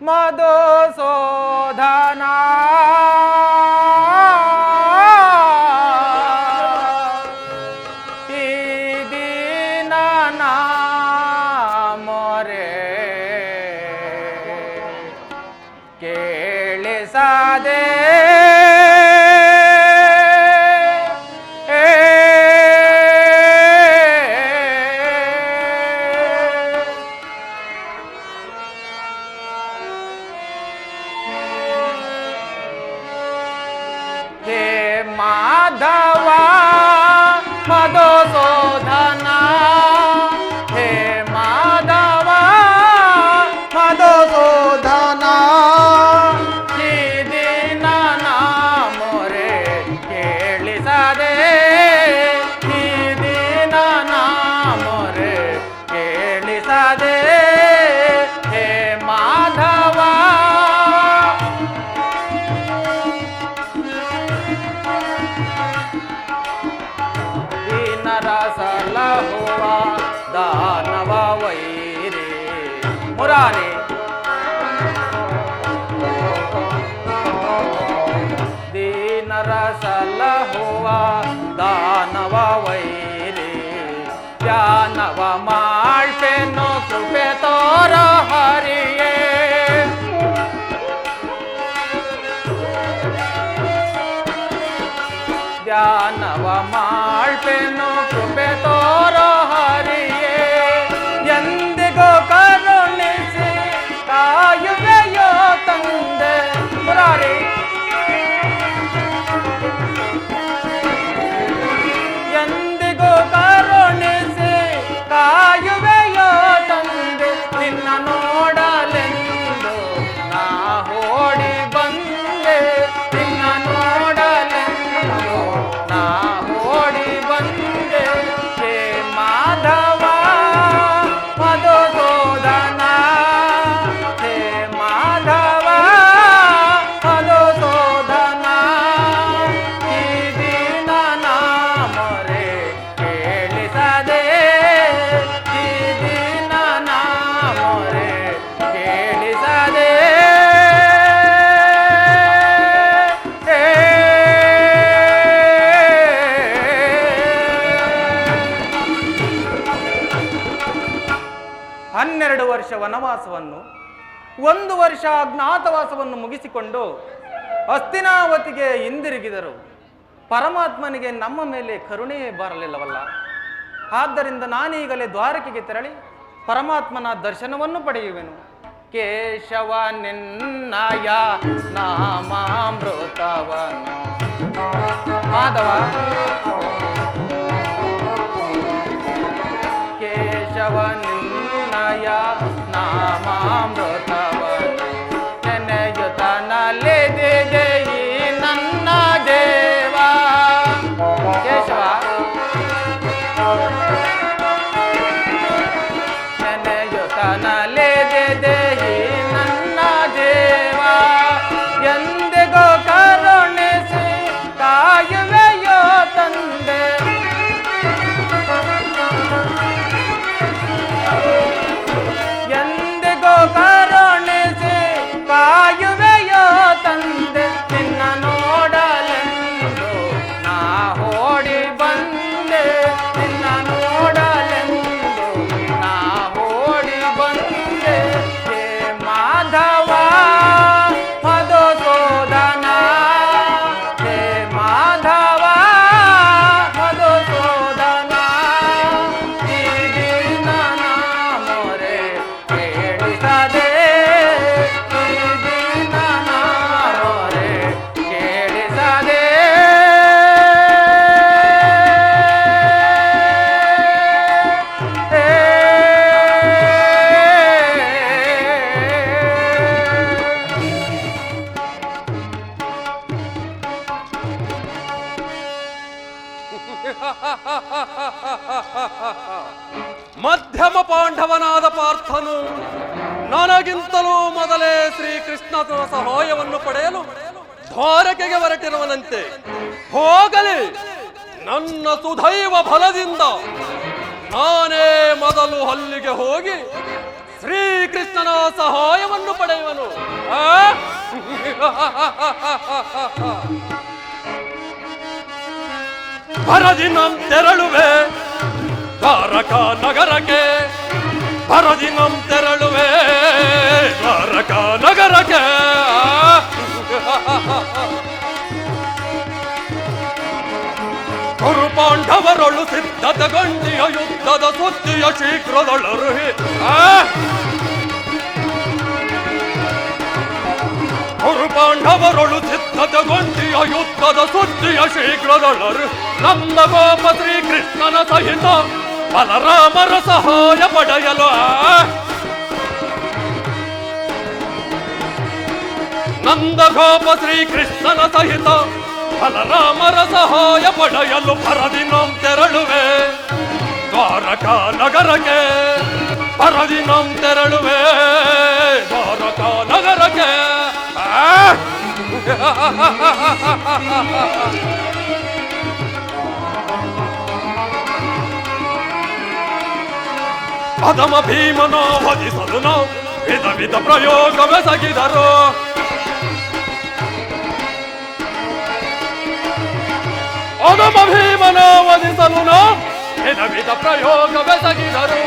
ಮಧುಸೂದನ ಈ ದಿನ ಮೊರೆ ಕೇಳಿಸದೆ ಮಾಧವ ಮಧುಸೂದನ ಹೇ ಮಾಧವ ಮಧುಸೂದನ ಈ ದಿನ ಮೊರೆ ಕೇಳಿಸದೆ ಈ ದಿನ ಮೊರೆ ಕೇಳಿಸದೆ ಹೇ ಮಾಧವ ಸಲಹುವ ದಾನವ ವೈರಿ ಮುರಾರಿ ದೀನರ ಸಲಹುವ ದಾನವ ವೈರಿ ಧ್ಯಾನವ ಮಾಡ್ಪೆನ್ನು ಕೃಪೆ ತೋರ ಹರಿಯೇ ಧ್ಯಾನವ ಮಾಡ್ಪೆನ್ನು ಕೃಪೆ ತೋರ ಹರಿಯೇ ಎಂದಿಗೂ ಕರುಣಿಸಿ ಕಾಯುವೆಯೋ ತಂದೆ ಮುರಾರಿ ಎಂದಿಗೂ ಕರುಣಿಸಿ ಕಾಯುವೆಯೋ ತಂದೆ ನಿನ್ನ ನೋಡಲೆಂದು ನಾ ಓಡಿ ಬಂದೆ ನಿನ್ನ ನೋಡಲೆಂದು ನಾ ಓಡಿ ಬಂದೆ ಹೇ ಮಾಧವ ಮಧುಸೂದನ ಹೇ ಮಾಧವ ಮಧುಸೂದನ ಈ ದಿನ ಮೊರೆ ಕೇಳಿಸದೆ ಈ ದಿನ ಮೊರೆ ಕೇಳಿಸದೆ ಹನ್ನೆರಡು ವರ್ಷ ವನವಾಸವನ್ನು 1 ವರ್ಷ ಅಜ್ಞಾತವಾಸವನ್ನು ಮುಗಿಸಿಕೊಂಡು ಹಸ್ತಿನಾವತಿಗೆ ಹಿಂದಿರುಗಿದರು. ಪರಮಾತ್ಮನಿಗೆ ನಮ್ಮ ಮೇಲೆ ಕರುಣೆಯೇ ಬರಲಿಲ್ಲವಲ್ಲ. ಆದ್ದರಿಂದ ನಾನೀಗಲೇ ದ್ವಾರಕೆಗೆ ತೆರಳಿ ಪರಮಾತ್ಮನ ದರ್ಶನವನ್ನು ಪಡೆಯುವೆನು. ಕೇಶವ ನಿನ್ನಯ ನಾಮಾಮೃತವನು ಮಾಧವ ಕೇಶವ ನಿನ್ನಯ ನಾಮಾಮೃತವನು ನೆನೆಯುತ್ತನಲ್ಲಿದೆ ಈ ನನ್ನ ದೇವ ಕೇಶವ ನೆನೆಯುತ್ತನಲ್ಲಿದೆ ಈ ನನ್ನ ದೇವ ಎಂದಿಗೂ ಕರುಣಿಸಿ ಕಾಯುವೆಯೋ ತಂದೆ ಎಂದಿಗೂ ಕರುಣಿಸಿ ಕಾಯುವೆಯೋ ತಂದೆ ನಿನ್ನ ನೋಡಲೆಂದು ನಾ ಓಡಿ ಬಂದೆ ನಿನ್ನ ನೋಡಲೆಂದು ನಾ ಓಡಿ ಬಂದೆ ಹೇ ಮಾಧವ ಮಧುಸೂದನ ಹೇ ಮಾಧವ ಮಧುಸೂದನ ಈ ದಿನ ಮೊರೆ ಕೇಳಿಸದೆ ಈ ದಿನ ಮೊರೆ ಕೇಳಿಸದೆ ಮಧ್ಯಮ ಪಾಂಡವನಾದ ಪಾರ್ಥನು ನನಗಿಂತಲೂ ಮೊದಲೇ ಶ್ರೀಕೃಷ್ಣನ ಸಹಾಯವನ್ನು ಪಡೆಯಲು ದ್ವಾರಕೆಗೆ ಹೊರಟಿರುವನಂತೆ. ಹೋಗಲಿ, ನನ್ನ ಸುದೈವ ಫಲದಿಂದ ನಾನೇ ಮೊದಲು ಅಲ್ಲಿಗೆ ಹೋಗಿ ಶ್ರೀಕೃಷ್ಣನ ಸಹಾಯವನ್ನು ಪಡೆಯುವನು. ಭರದಿನಂ ತೆರಳುವೆ ದ್ವಾರಕಾ ನಗರಕ್ಕೆ, ಭರದಿನಂ ತೆರಳುವೆ ದ್ವಾರಕಾ ನಗರಕ್ಕೆ. ಕುರು ಪಾಂಡವರೊಳು ಸಿದ್ಧತೆಗೊಂಡಿಯ ಯುದ್ಧದ ಸುದ್ದಿಯ ಶೀಘ್ರದೊಳರುಹಿ. ಕುರು ಪಾಂಡವರೊಳು ಸಿದ್ಧತೆಗೊಂಡಿಯ ಯುದ್ಧದ ಸುದ್ದಿಯ ಶೀಘ್ರದೊಳರು. ನಂದ ಗೋಪ ಶ್ರೀಕೃಷ್ಣನ ಸಹಿತ ಬಲರಾಮರ ಸಹಾಯ ಪಡೆಯಲು. ನಂದ ಗೋಪ ಶ್ರೀಕೃಷ್ಣನ ಸಹಿತ ಬಲರಾಮರ ಸಹಾಯ ಪಡೆಯಲು ಭರದಿನಂ ತೆರಳುವೆ ದ್ವಾರಕಾ ನಗರಕ್ಕೆ, ಭರದಿನಂ ತೆರಳುವೆ ದ್ವಾರಕಾ ನಗರಕ್ಕೆ. ಅಧಮ ಭೀಮನ ವಧಿಸಲು ನಾವು ವಿಧ ವಿಧ ಪ್ರಯೋಗವೆಸಗಿದರು. ಅಧಮ ಭೀಮನ ವಧಿಸಲು ನಾವು ವಿಧ ವಿಧ ಪ್ರಯೋಗವೆಸಗಿದರು.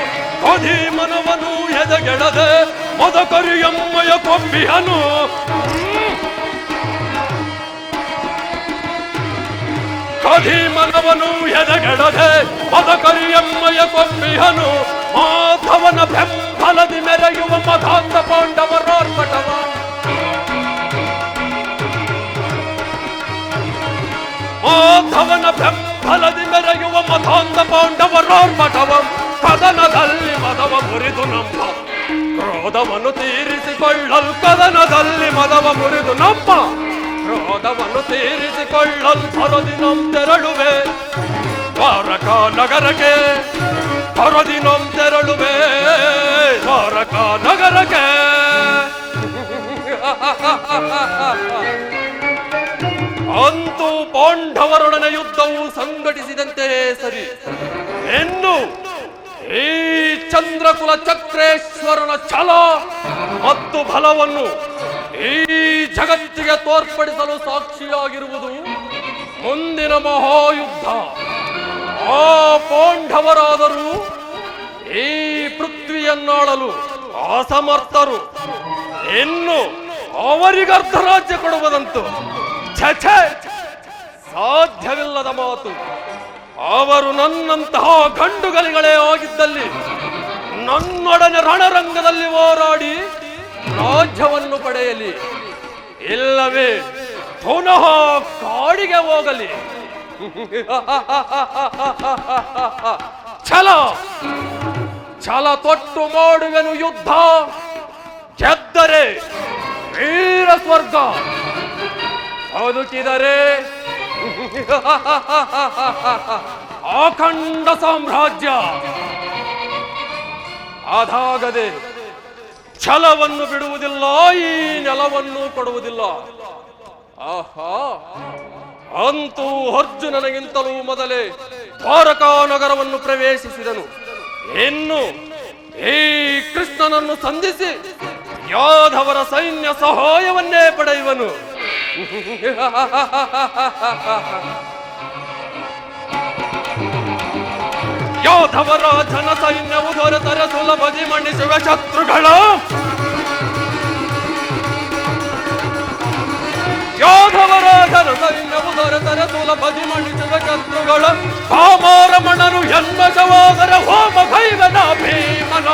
ಅಧೀಮನವನು ಎದೆಗೆಡದೆ ಮದಕರಿಯಮ್ಮಯ ಕೊಂಬಿಹನು. ಅಧೀಮನವನು ಎದೆಗೆಡದೆ ಮದಕರಿಯಮ್ಮಯ ಕೊಂಬಿಹನು. ಮಾಧವನ ಬೆಂಬಲದಿ ಮೆರೆಯುವ ಮಧಾಂತ ಪಾಂಡವರೋರ್ಪಟವ. ಮಾಧವನ ಬೆಂಬಲದಿ ಮೆರೆಯುವ ಮಧಾಂತ ಪಾಂಡವರೋರ್ಪಟವ. ಕದನದಲ್ಲಿ ಮದವ ಮುರಿದು ನಮ್ಮ ಕ್ರೋಧವನ್ನು ತೀರಿಸಿಕೊಳ್ಳಲು, ಕದನದಲ್ಲಿ ಮದವ ಮುರಿದು ನಮ್ಮ ಕ್ರೋಧವನ್ನು ತೀರಿಸಿಕೊಳ್ಳಲು ಭರದಿನಂ ತೆರಳುವೆ ದ್ವಾರಕಾ ನಗರಕ್ಕೆ, ಭರದಿನಂ ತೆರಳುವೆ ದ್ವಾರಕಾ ನಗರಕ್ಕೆ. ಅಂತೂ ಪಾಂಡವರೊಡನೆ ಯುದ್ಧವು ಸಂಘಟಿಸಿದಂತೆ ಸರಿ. ಇನ್ನು ಈ ಚಂದ್ರಕುಲ ಚಕ್ರೇಶ್ವರನ ಛಲ ಮತ್ತು ಬಲವನ್ನು ಈ ಜಗತ್ತಿಗೆ ತೋರ್ಪಡಿಸಲು ಸಾಕ್ಷಿಯಾಗಿರುವುದು ಮುಂದಿನ ಮಹಾಯುದ್ಧ. ಆ ಪಾಂಡವರಾದರೂ ಈ ಪೃಥ್ವಿಯನ್ನಾಳಲು ಅಸಮರ್ಥರು. ಇನ್ನು ಅವರಿಗರ್ಧ ರಾಜ್ಯ ಕೊಡುವುದಂತೂ ಛೆ ಸಾಧ್ಯವಿಲ್ಲದ ಮಾತು. ಅವರು ನನ್ನಂತಹ ಗಂಡುಗಲಿಗಳೇ ಆಗಿದ್ದಲ್ಲಿ ನನ್ನೊಡನೆ ರಣರಂಗದಲ್ಲಿ ಹೋರಾಡಿ ರಾಜ್ಯವನ್ನು ಪಡೆಯಲಿ, ಇಲ್ಲವೇ ಪುನಃ ಕಾಡಿಗೆ ಹೋಗಲಿ. ಛಲ ಛಲ ತೊಟ್ಟು ಮಾಡುವೆನು ಯುದ್ಧ. ಗೆದ್ದರೆ ವೀರ ಸ್ವರ್ಗ, ಬದುಕಿದರೆ ಅಖಂಡ ಸಾಮ್ರಾಜ್ಯ. ಅದಾಗದೆ ಛಲವನ್ನು ಬಿಡುವುದಿಲ್ಲ, ಈ ನೆಲವನ್ನು ಕೊಡುವುದಿಲ್ಲ. ಆಹಾ, ಅಂತೂ ಅರ್ಜುನನಿಗಿಂತಲೂ ಮೊದಲೇ ದ್ವಾರಕಾ ನಗರವನ್ನು ಪ್ರವೇಶಿಸಿದನು. ಇನ್ನು ಈ ಕೃಷ್ಣನನ್ನು ಸಂಧಿಸಿ ಯಾದವರ ಸೈನ್ಯ ಸಹಾಯವನ್ನೇ ಪಡೆಯುವನು. ಯಾದವರ ಜನ ಸೈನ್ಯವು ದೊರೆತರೆ ಸುಲಭದಿ ಮಣಿಸುವ ಶತ್ರುಗಳ. ಯಾದವರ ಜನ ಸೈನ್ಯವು ದೊರೆತರೆ ಸುಲಭದಿ ಮಣಿಸುವ ಶತ್ರುಗಳ. ಕಾಮಾರಮಣನು ಎನ್ಮಶವಾದರ ಹೋಮ ಭೈವನ ಭೀಮನ.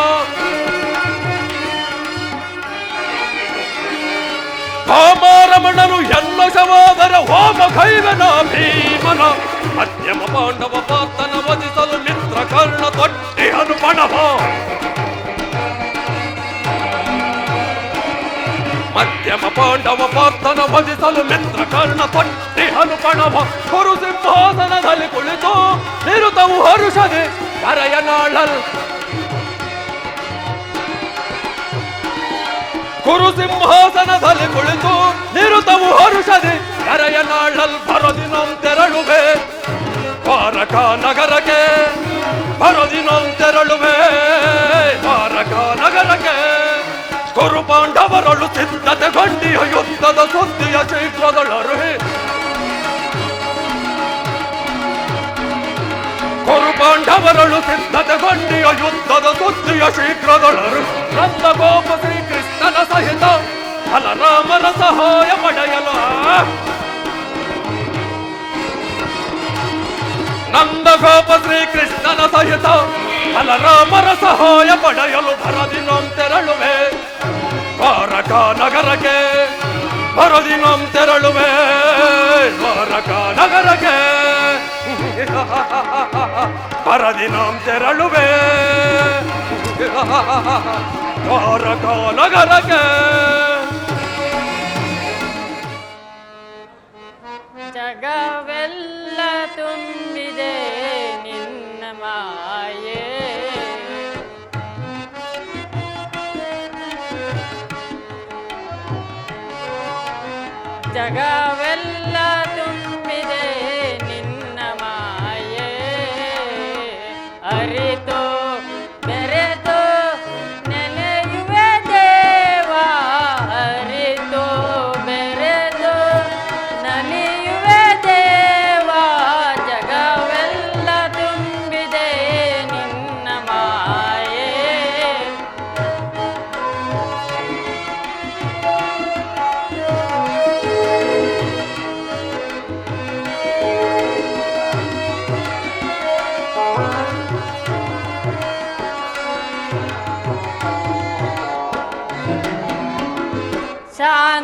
ಕಾಮಾರಮಣನು ಎನ್ಮಶವಾದರ ಹೋಮ ಭೈವನ ಭೀಮನ. ಮಧ್ಯಮ ಪಾಂಡವ ಪಾರ್ಥನ ವಧಿಸಲು ಮಿತ್ರ ಕರ್ಣ ತೊಟ್ಟಿಹನು ಪಣವ. ಮಧ್ಯಮ ಪಾಂಡವ ಪಾರ್ಥನ ವಧಿಸಲು ಮಿತ್ರ ಕರ್ಣ ತೊಟ್ಟಿಹನು ಪಣವ. ಕುರು ಸಿಂಹಾಸನದಲ್ಲಿ ಕುಳಿತು ನಿರುತವು ಹರುಷದೆ ಕರೆಯನಾಳಲ್. ಕುರು ಸಿಂಹಾಸನದಲ್ಲಿ ಕುಳಿತು ನಿರುತವು ಹರುಷದೆ ಕರೆಯನಾಳಲ್. ಭರದಿನಂ ತೆರಳುವೆ ದ್ವಾರಕಾ ನಗರಕ್ಕೆ, ಭರದಿನಂ ತೆರಳುವೆ ದ್ವಾರಕಾ ನಗರಕ್ಕೆ. ತರಳು ಸಿದ್ಧತೆಗೊಂಡಿಯ ಯುದ್ಧದ ಸುದ್ದಿಯ ಶೀಘ್ರದೊಳರು ನಂದಗೋಪ ಶ್ರೀಕೃಷ್ಣನ ಸಹಿತ ಬಲರಾಮರ ಸಹಾಯ ಪಡೆಯಲು ನಂದಗೋಪ ಶ್ರೀಕೃಷ್ಣನ ಸಹಿತ ಬಲರಾಮರ ಸಹಾಯ ಪಡೆಯಲು ಭರದಿನಂ ತೆರಳುವೆ ದ್ವಾರಕಾ ನಗರಕ್ಕೆ ಭರದಿನಂ ತೆರಳುವೆ ದ್ವಾರಕಾ ನಗರಕ್ಕೆ ಭರದಿನಂ ತೆರಳುವೆ ದ್ವಾರಕಾ ನಗರಕ್ಕೆ ಜಗವೆಲ್ಲ ತುಂಬಿದೆ ನಿನ್ನ ಮಾಯೆ ಜಗವೆಲ್ಲ ತುಂಬಿದೆ ನಿನ್ನ ಮಾಯೆ ಅರಿತು ಬೆರೆತು ನೆನೆಯುವೆ ದೇವ ಅರಿತು ಬೆರೆತು ನಲಿಯುವೆ ದೇವ ಜಗವೆಲ್ಲ ತುಂಬಿದೆ ನಿನ್ನ ಮಾಯೆ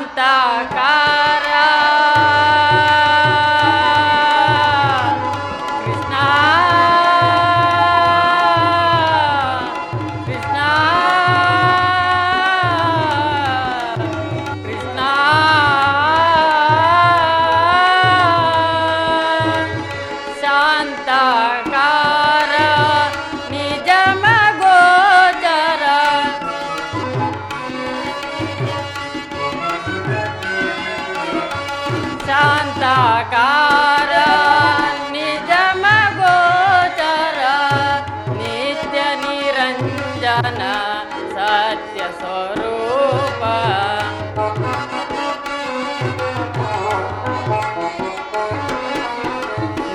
ಶಾಂತಕಾರ ಕೃಷ್ಣ ಕೃಷ್ಣ ಕೃಷ್ಣ ಶಾಂತಕಾರ ನಿಜ ಮಗೋಚರ ಶಾಂತಕಾರ ನಿಜ ಮಗೋಚರ ನಿತ್ಯ ನಿರಂಜನ ಸತ್ಯ ಸ್ವರೂಪ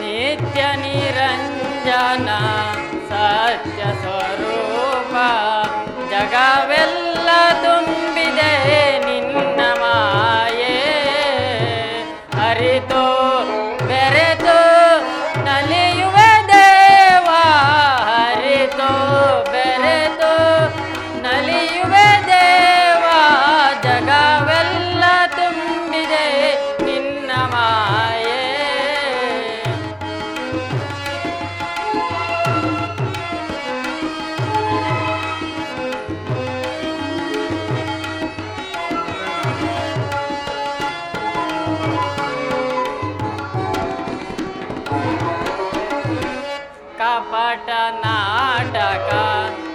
ನಿತ್ಯ ನಿರಂಜನ ಸತ್ಯ ಸ್ವರೂಪ ಜಗವೆಲ್ಲ ತುಂಬಿದೆ ನಿನ್ನ ಮಾಯೆ ಅರಿತು ಬೆರೆತು ನಲಿಯುವೆ ದೇವ ಅರಿತು ಬೆರೆತು ನಲಿಯುವೆ ದೇವ ಜಗವೆಲ್ಲ ತುಂಬಿದೆ ನಿನ್ನ ಮಾಯೆ ಕಪಟ ನಾಟಕ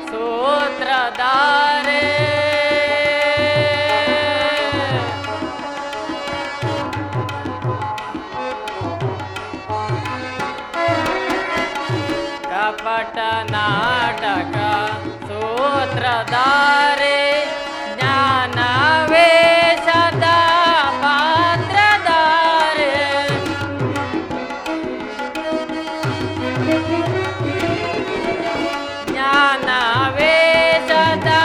ಸೂತ್ರಧಾರೆ ಕಪಟ ನಾಟಕ ಸೂತ್ರಧಾರೆ ಜ್ಞಾನವೇ ಸದಾ ಪಾತ್ರಧಾರೆ ಜ್ಞಾನವೇ ಸದಾ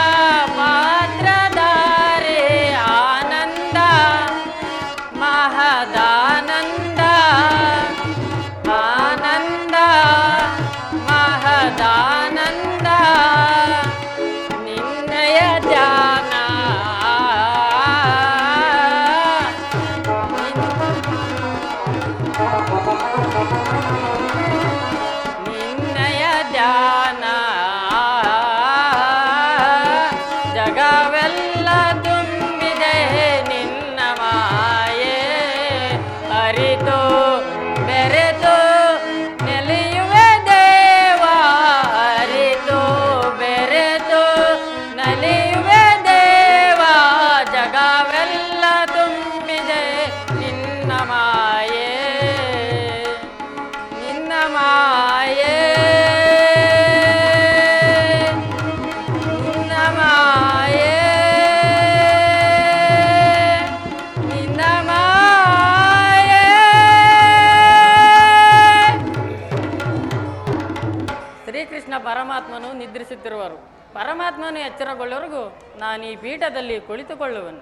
ಪರಮಾತ್ಮನು ನಿದ್ರಿಸುತ್ತಿರುವರು. ಪರಮಾತ್ಮನು ಎಚ್ಚರಗೊಳ್ಳೋವರೆಗೂ ನಾನು ಈ ಪೀಠದಲ್ಲಿ ಕುಳಿತುಕೊಳ್ಳುವನು.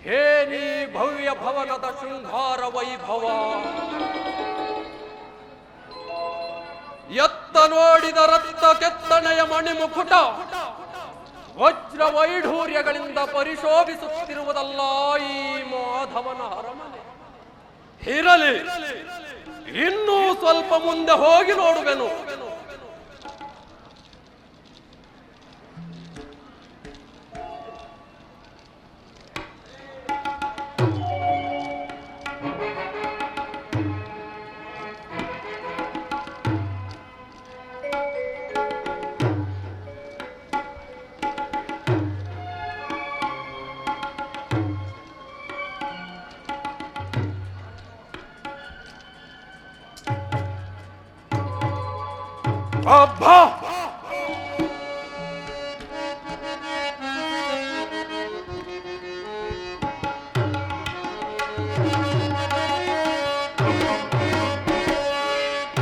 ಹೇ ನೀ ಭವ್ಯ ಭವನದ ಶೃಂಗಾರ ವೈಭವ, ಎತ್ತ ನೋಡಿದ ರಕ್ತ ಕೆತ್ತನೆಯ ಮಣಿಮುಕುಟ ವಜ್ರ ವೈಢೂರ್ಯಗಳಿಂದ ಪರಿಶೋಭಿಸುತ್ತಿರುವುದಲ್ಲ ಈ ಮಾಧವನ ಅರಮನೆ. ಇರಲಿ, ಇನ್ನೂ ಸ್ವಲ್ಪ ಮುಂದೆ ಹೋಗಿ ನೋಡುವೆನು. ಅಬ್ಬಾ,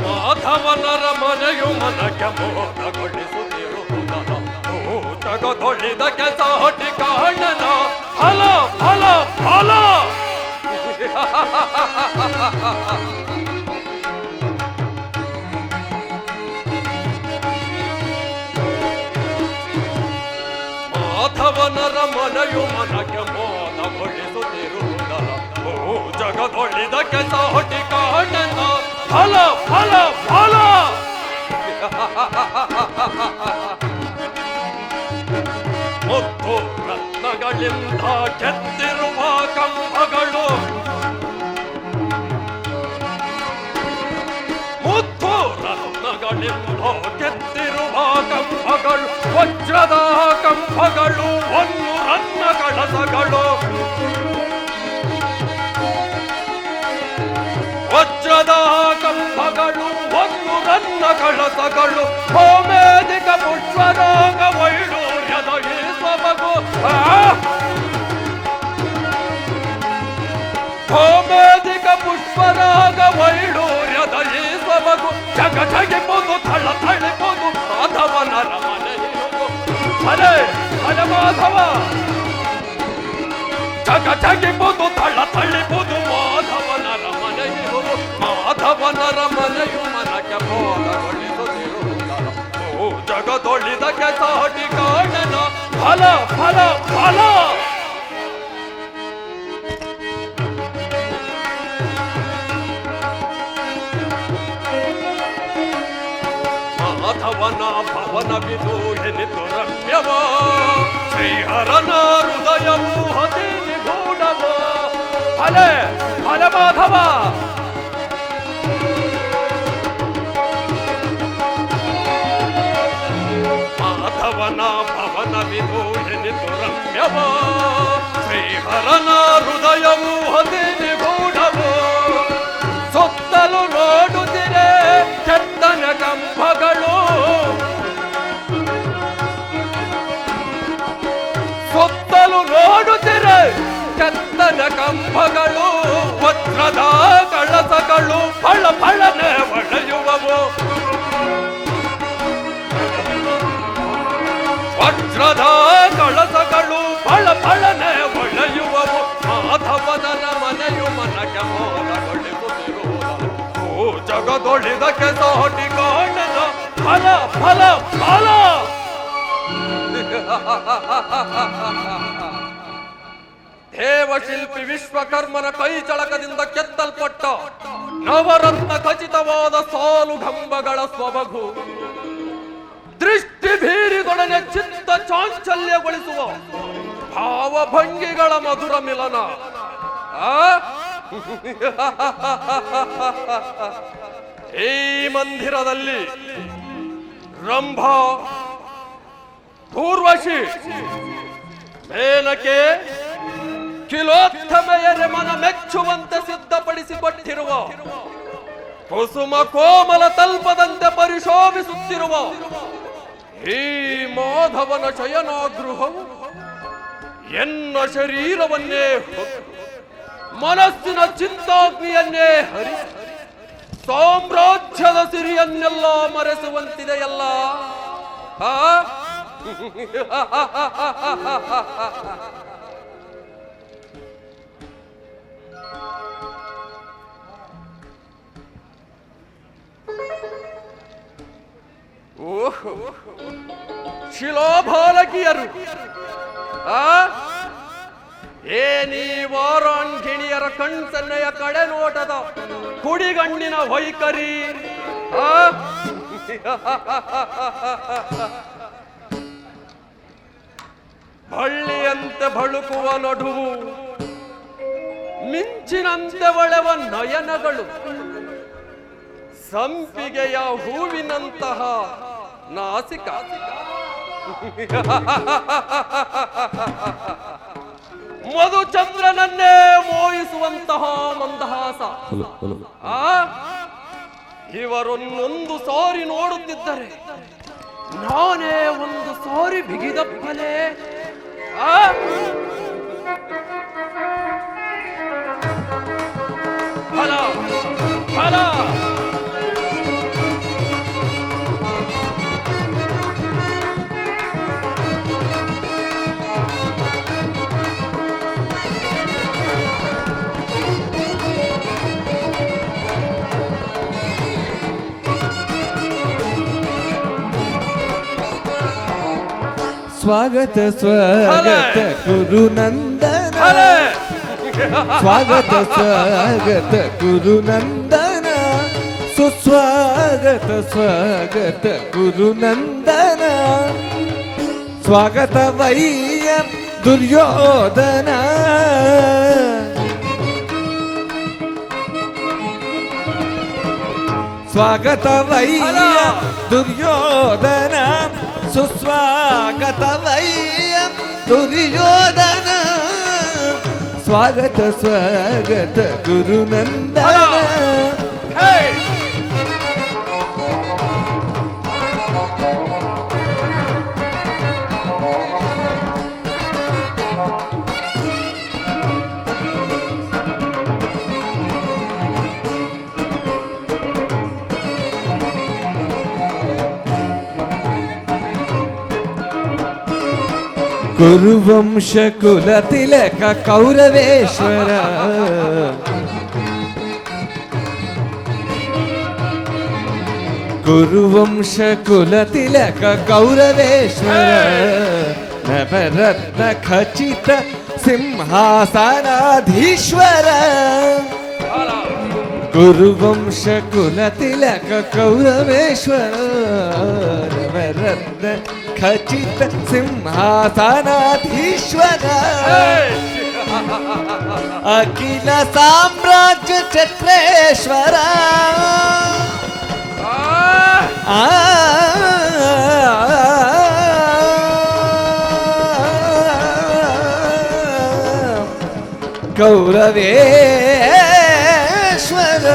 ಮಾಧವನರ ಮನೆಯು ಮನಕ್ಕೆ ಮೋದಗೊಳಿಸುತ್ತಿರುವುದರ ಊಟಗೊಳಿದ ಕೆಸ ಹೊಟ್ಟಿ ಕಾಣನ ಫಲ ಫಲ ಫಲ. ಮಾಧವನರ ಮನೆಯು ಮನಕ್ಕೆ ಮೋದಗೊಳಿಸುತ್ತಿರುವುದರ ಜಗದೊಳಿದ ಕೆಸ ಹೊಟ್ಟಿ ಕಾಣನ ಫಲ ಫಲ ಫಲ. ಮುತ್ತು ರತ್ನಗಳಿಂದ ಕೆತ್ತಿರುವ ಕಂಬಗಳು, ಮುತ್ತು ರತ್ನಗಳಿಂದ ಕೆತ್ತಿರುವ ಕಂಬಗಳು, ವಜ್ರದ ಕಂಬಗಳು, ಒಂದು ರತ್ನ ಕಳಸಗಳು, ವಜ್ರದ ಕಂಬಗಳು, ಒಂದು ರತ್ನ ಕಳಸಗಳು, ಹೋಮೇದಿಕ ಪುಷ್ಪರಾಗ ವೈಡೂರ್ಯದ ಈ ಸೊಬಗು, ಹೋಮೇದಿಕ ಪುಷ್ಪರಾಗ ವೈಡೂರ್ಯದ ಈ ಸೊಬಗು, ಜಗ ಜಗಿಬೋದು ಥಳ ಥಳಿಬೋದು ಮಾಧವನರ ಮನೆಯಿರುವುದು. ಅರೆ ಅರೆ ಮಾಧವ, ಜಗ ಜಗಿಬೋದು ಥಳ ಥಳಿಬೋದು ಮಾಧವನರ ಮನೆಯಿರುವುದು. ಮಾಧವನರ ಮನೆಯು ಮನಕ್ಕೆ ಮೋದಗೊಳಿಸುತ್ತಿರುವುದರ ಜಗದೊಳಿದ ಕೆಸ ಹೊಟ್ಟಿ ಕಾಣನ ಫಲ ಫಲ ಫಲ. ಮಾಧವನ ಭವನವಿದು ಎನಿತು ರಮ್ಯವ, ಶ್ರೀಹರನ ಹೃದಯವು ಅತಿ ನಿಗೂಢವ. ಅಲೆ ಅಲೆ ಮಾಧವ, ಮಾಧವನ ಭವನವಿದು ಎನಿತು ರಮ್ಯವ, ಶ್ರೀಹರನ ಹೃದಯವು ಅತಿ ನಿಗೂಢವ. ಸುತ್ತಲೂ ನೋಡುತ್ತಿರೆ ಕೆತ್ತನ ಕಂಬಗಳು, ಸುತ್ತಲೂ ನೋಡುತ್ತಿರೆ ಕೆತ್ತನ ಕಂಬಗಳು, ವಜ್ರದ ಕಳಸಗಳು ಫಳ ಫಳನೆ ಹೊಳೆಯುವವು, ವಜ್ರದ ಕಳಸಗಳು ಫಳ ಫಳನೆ ಹೊಳೆಯುವವು. ಮಾಧವನರ ಮನೆಯು ಮನಕ್ಕೆ ಮೋದಗೊಳಿಸುತ್ತಿರುವುದು ಜಗದೊಳಿದ ಕೆಸ ಹೊಟ್ಟಿ ಕಾಣನ ಫಲ ಫಲ ಫಲ. ದೇವಶಿಲ್ಪಿ ವಿಶ್ವಕರ್ಮನ ಕೈ ಚಳಕದಿಂದ ಕೆತ್ತಲ್ಪಟ್ಟ ನವರತ್ನ ಖಚಿತವಾದ ಸಾಲು ಕಂಬಗಳ ಸೊಬಗು, ದೃಷ್ಟಿ ಭೀರಿಗೊಡನೆ ಚಿತ್ತ ಚಾಂಚಲ್ಯಗೊಳಿಸುವ ಭಾವಭಂಗಿಗಳ ಮಧುರ ಮಿಲನ. ಈ ಮಂದಿರದಲ್ಲಿ ರಂಭಾ, ಊರ್ವಶಿ, ಮೇನಕೆ, ಕಿಲೋತ್ತಮೆಯರೆ ಮನ ಮೆಚ್ಚುವಂತೆ ಸಿದ್ಧಪಡಿಸಿಕೊಟ್ಟಿರುವ ಕುಸುಮ ಕೋಮಲ ತಲ್ಪದಂತೆ ಪರಿಶೋಭಿಸುತ್ತಿರುವ ಈ ಮಾಧವನ ಶಯನಾಗೃಹವು ಎನ್ನ ಶರೀರವನ್ನೇ ಹೊತ್ತು ಮನಸ್ಸಿನ ಚಿಂತಾಗ್ನಿಯನ್ನೇ ಹರಿ ಸಾಮ್ರಾಜ್ಯದ ಸಿರಿಯನ್ನೆಲ್ಲ ಮರೆಸುವಂತಿದೆಯಲ್ಲ. ಆ ಓಹೋ, ಶಿಲಾಬಾಲಕಿಯರು, ಏನಿ ವಾರಾಂಗಿಣಿಯರ ಕಣ್ಸನ್ನೆಯ ಕಡೆ ನೋಟದ ಕುಡಿಗಣ್ಣಿನ ವೈಖರಿ, ಬಳ್ಳಿಯಂತೆ ಬಳುಕುವ ನಡುವು, ಮಿಂಚಿನಂತೆ ಒಳೆವ ನಯನಗಳು, ಸಂಪಿಗೆಯ ಹೂವಿನಂತಹ ನಾಸಿಕ, ಮಧುಚಂದ್ರನನ್ನೇ ಮೋಹಿಸುವಂತಹ ಮಂದಹಾಸ. ಇವರನ್ನೊಂದು ಸಾರಿ ನೋಡುತ್ತಿದ್ದರೆ ನಾನೇ ಒಂದು ಸಾರಿ ಬಿಗಿದಪ್ಪಲೆ. ಫಲ ಫಲ ಸ್ವಾಗತ ಸ್ವಾಗತ ಗುರುನಂದನ, ಸ್ವಾಗತ ಸ್ವಾಗತ ಗುರುನಂದನ, ಸುಸ್ವಾಗತ ಸ್ವಾಗತ ಗುರುನಂದನ, ಸ್ವಾಗತ ವೈಯ ದುರ್ಯೋಧನ, ಸ್ವಾಗತ ವೈಯ ದುರ್ಯೋಧನ, ಸುಸ್ವಾಗತ ವೈಯ ದುರ್ಯೋಧನ, ಸ್ವಾಗತ ಸ್ವಾಗತ ಗುರುನಂದನ. ಕುರುವಂಶ ಕುಲ ತಿಲಕ ಕೌರವೇಶ್ವರ, ಕುರುವಂಶ ಕುಲ ತಿಲಕ ಕೌರವೇಶ್ವರ, ನವರತ್ನ ಖಚಿತ ಸಿಂಹಾಸನಾಧೀಶ್ವರ, ಕುರುವಂಶ ಕುಲ ತಿಲಕ ಕೌರವೇಶ್ವರ, ನವರತ್ನ ಖಚಿತ ಸಿಂಹಾಸನಾಧೀಶ್ವರ, ಅಖಿಲ ಸಾಮ್ರಾಜ್ಯ ಚಕ್ರೇಶ್ವರ, ಕೌರವೇಶ್ವರ,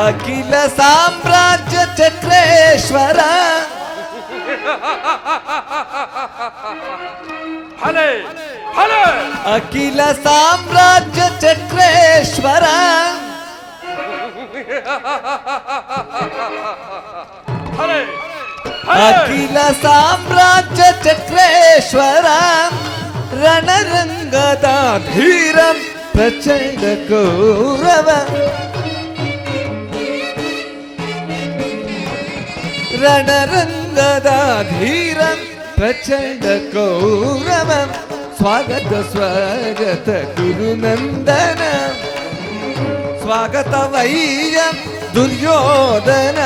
ಅಖಿಲ ಸಾಮ್ರಾಜ್ಯ ಚಕ್ರೇಶ್ವರ, ಅಖಿಲ ಸಾಮ್ರಾಜ್ಯ ಚಕ್ರೇಶ್ವರ, ಅಖಿಲ ಸಾಮ್ರಾಜ್ಯ ಚಕ್ರೇಶ್ವರ, ರಣರಂಗದ ಧೀರ ಪ್ರಚಂಡ ಕೌರವ, ರಣರಂಗದ ಧೀರ ಪ್ರಚಂಡ ಕೌರವ, ಸ್ವಾಗತ ಸ್ವಾಗತ ಗುರುನಂದನ, ಸ್ವಾಗತ ವೈಯ ದುರ್ಯೋಧನ,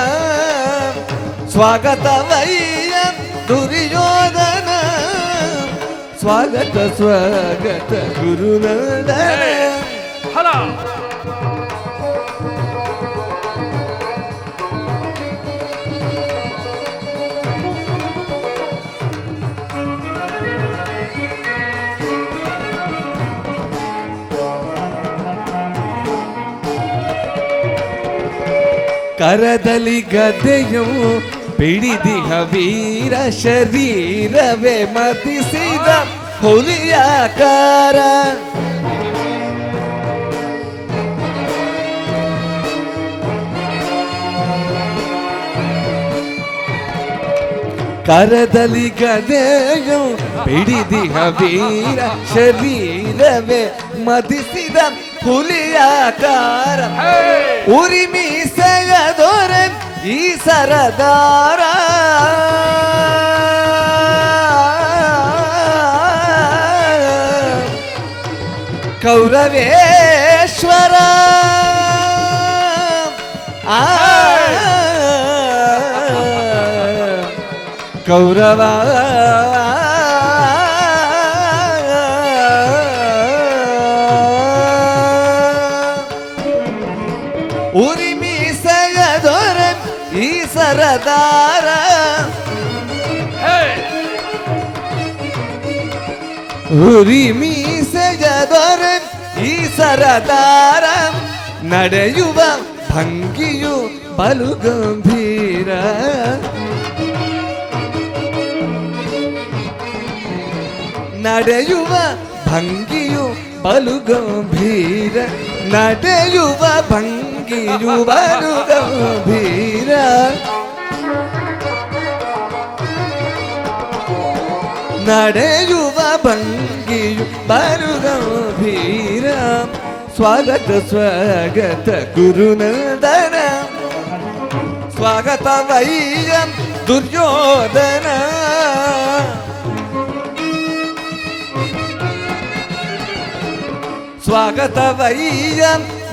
ಸ್ವಾಗತ ವೈಯ ದುರ್ಯೋಧನ, ಸ್ವಾಗತ ಸ್ವಾಗತ ಗುರುನಂದನ. ಕರದಲ್ಲಿ ಗದೆಯು ಪಿಡಿದಿಹ ವೀರ ಶರೀರವೇ ಮತಿಸಿದ ಹುಲಿಯಾಕಾರ ಕರದಲ್ಲಿ ಗದೆಯು ಪಿಡಿದಿಹ ವೀರ ಶರೀರವೇ ಮತಿಸಿದ ಹುಲಿಯಾಕಾರ ಉರಿಮೀಸೆಯ ದೊರೆ ಈ ಸರದಾರ ಕೌರವೇಶ್ವರ ಕೌರವ ಉರಿಮೀಸೆಯ ದೊರೆ ಈ ಸರದಾರ ಉರಿಮೀಸೆಯ ದೊರೆ ಈ ಸರದಾರ ನಡೆಯುವ ಭಂಗಿಯು ಬಲು ಗಂಭೀರ ನಡೆಯುವ ಭಂಗಿಯು ಬಲು ಗಂಭೀರ ನಡೆಯುವ ಭಂಗಿಯು ಬಲು ಗಂಭೀರ ನಡೆಯುವ ಭಂಗಿಯು ಬಲು ಗಂಭೀರ ಸ್ವಾಗತ ಸ್ವಾಗತ ಗುರುನಂದನ ಸ್ವಾಗತ ವೈಯ ದುರ್ಯೋಧನ ಸ್ವಾಗತ ವೈಯ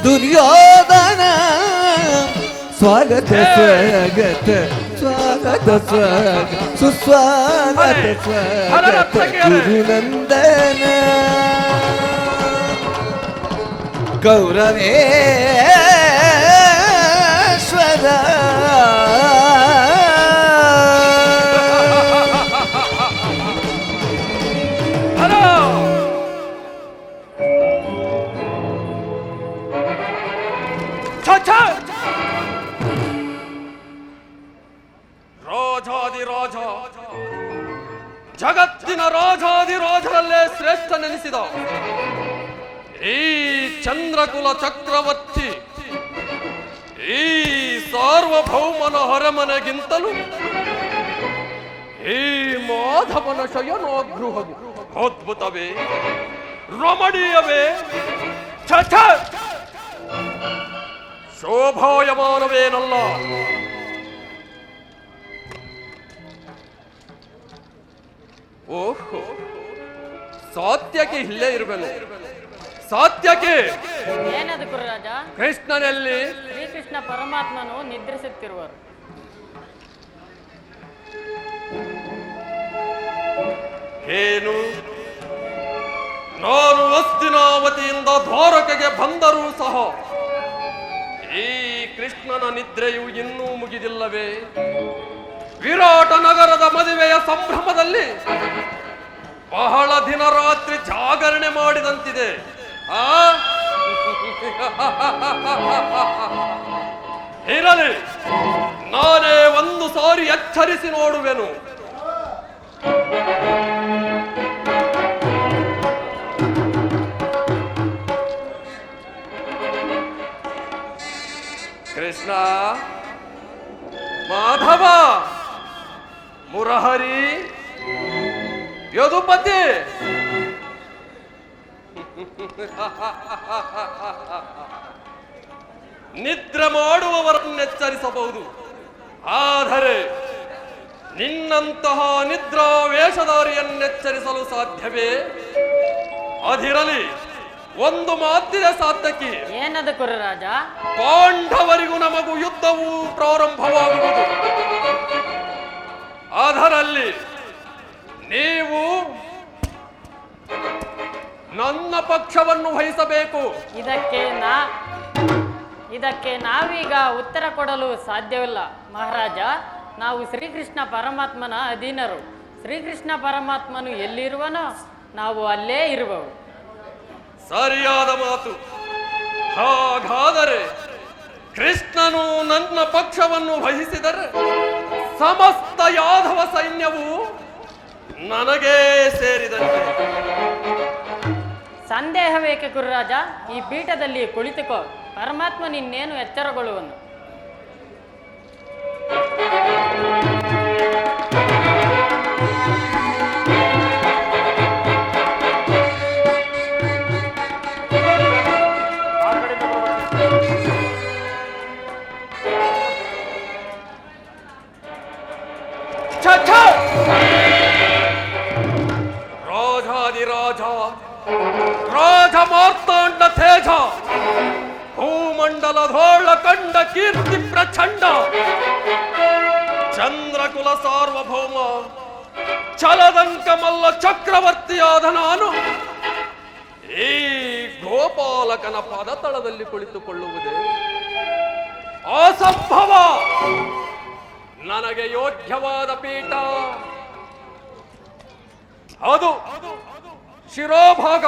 ದುರ್ಯೋಧನ ಸ್ವಾಗತ ಸ್ವಾಗತ ಸ್ವಾಗತ ಸ್ವಾಗತ ಸುಸ್ವಾಗತ ಸ್ವಾಗತ ಗುರುನಂದನ ಕೌರವೇಶ್ವರ ರಾಜಾದಿರಾಜ ಜಗತ್ತಿನ ರಾಜಾದಿರಾಜರಲ್ಲೇ ಶ್ರೇಷ್ಠನೆನಿಸಿದ ಈ ಚಂದ್ರಕುಲ ಚಕ್ರವರ್ತಿ ಈ ಸಾರ್ವಭೌಮನ ಹೊರಮನೆಗಿಂತಲೂ ಈ ಮಾಧವನ ಶಯನೋಗೃಹವು ಅದ್ಭುತವೇ ರಮಣೀಯವೇ ಛ ಶೋಭಾಯಮಾನವೇನಲ್ಲ. ಓಹೋ, ಸಾತ್ಯಕ್ಕೆ ಇಲ್ಲೇ ಇರಬೇಕು. ಸಾತ್ಯಕ್ಕೆ ಏನದು ಗುರುರಾಜ? ಕೃಷ್ಣನಲ್ಲಿ ಶ್ರೀಕೃಷ್ಣ ಪರಮಾತ್ಮನು ನಿದ್ರಿಸುತ್ತಿರುವರು. ಏನು? ನಾನು ಹಸ್ತಿನಾವತಿಯಿಂದ ದ್ವಾರಕೆಗೆ ಬಂದರೂ ಸಹ ಈ ಕೃಷ್ಣನ ನಿದ್ರೆಯು ಇನ್ನೂ ಮುಗಿದಿಲ್ಲವೇ? ವಿರಾಟ ನಗರದ ಮದುವೆಯ ಸಂಭ್ರಮದಲ್ಲಿ ಬಹಳ ದಿನ ರಾತ್ರಿ ಜಾಗರಣೆ ಮಾಡಿದಂತಿದೆ. ಇರಲಿ, ನಾನೇ ಒಂದು ಸಾರಿ ಎಚ್ಚರಿಸಿ ನೋಡುವೆನು. ಕೃಷ್ಣ, ಮಾಧವ, ಮುರಹರಿ, ಯದುಪತಿ, ನಿದ್ರೆ ಮಾಡುವವರನ್ನೆಚ್ಚರಿಸಬಹುದು, ಆದರೆ ನಿನ್ನಂತಹ ನಿದ್ರಾ ವೇಷಧಾರಿಯನ್ನೆಚ್ಚರಿಸಲು ಸಾಧ್ಯವೇ? ಅದಿರಲಿ, ಒಂದು ಮಾತಿದೆ ಸಾತ್ಯಕಿ. ಏನದು ಗುರುರಾಜ? ಪಾಂಡವರಿಗೂ ನಮಗೂ ಯುದ್ಧವು ಪ್ರಾರಂಭವಾಗುವುದು. ಅದರಲ್ಲಿ ನೀವು ನನ್ನ ಪಕ್ಷವನ್ನು ವಹಿಸಬೇಕು. ಇದಕ್ಕೆ ನಾವೀಗ ಉತ್ತರ ಕೊಡಲು ಸಾಧ್ಯವಿಲ್ಲ ಮಹಾರಾಜ. ನಾವು ಶ್ರೀಕೃಷ್ಣ ಪರಮಾತ್ಮನ ಅಧೀನರು. ಶ್ರೀಕೃಷ್ಣ ಪರಮಾತ್ಮನು ಎಲ್ಲಿರುವನೋ ನಾವು ಅಲ್ಲೇ ಇರುವವು. ಸರಿಯಾದ ಮಾತು. ಹಾಗಾದರೆ ಕೃಷ್ಣನು ನನ್ನ ಪಕ್ಷವನ್ನು ವಹಿಸಿದರೆ ಸಮಸ್ತ ಯಾದವ ಸೈನ್ಯವು ನನಗೇ ಸೇರಿದಂತೆ. ಸಂದೇಹವೇಕೆ ಗುರುರಾಜ? ಈ ಪೀಠದಲ್ಲಿ ಕುಳಿತುಕೋ, ಪರಮಾತ್ಮ ನಿನ್ನೇನು ಎಚ್ಚರಗೊಳ್ಳುವನು. ರಾಜಾದಿರಾಜ ರಾಜ ಮಾರ್ತಾಂಡ ತೇಜ ಭೂಮಂಡಲಧೋಳ ಕಂಡ ಕೀರ್ತಿ ಪ್ರಚಂಡ ಚಂದ್ರಕುಲ ಸಾರ್ವಭೌಮ ಛಲದಂಕ ಮಲ್ಲ ಚಕ್ರವರ್ತಿಯಾದ ನಾನು ಈ ಗೋಪಾಲಕನ ಪದತಳದಲ್ಲಿ ಕುಳಿತುಕೊಳ್ಳುವುದೇ ಅಸಂಭವ. ನನಗೆ ಯೋಗ್ಯವಾದ ಪೀಠ ಅದು ಶಿರೋಭಾಗ.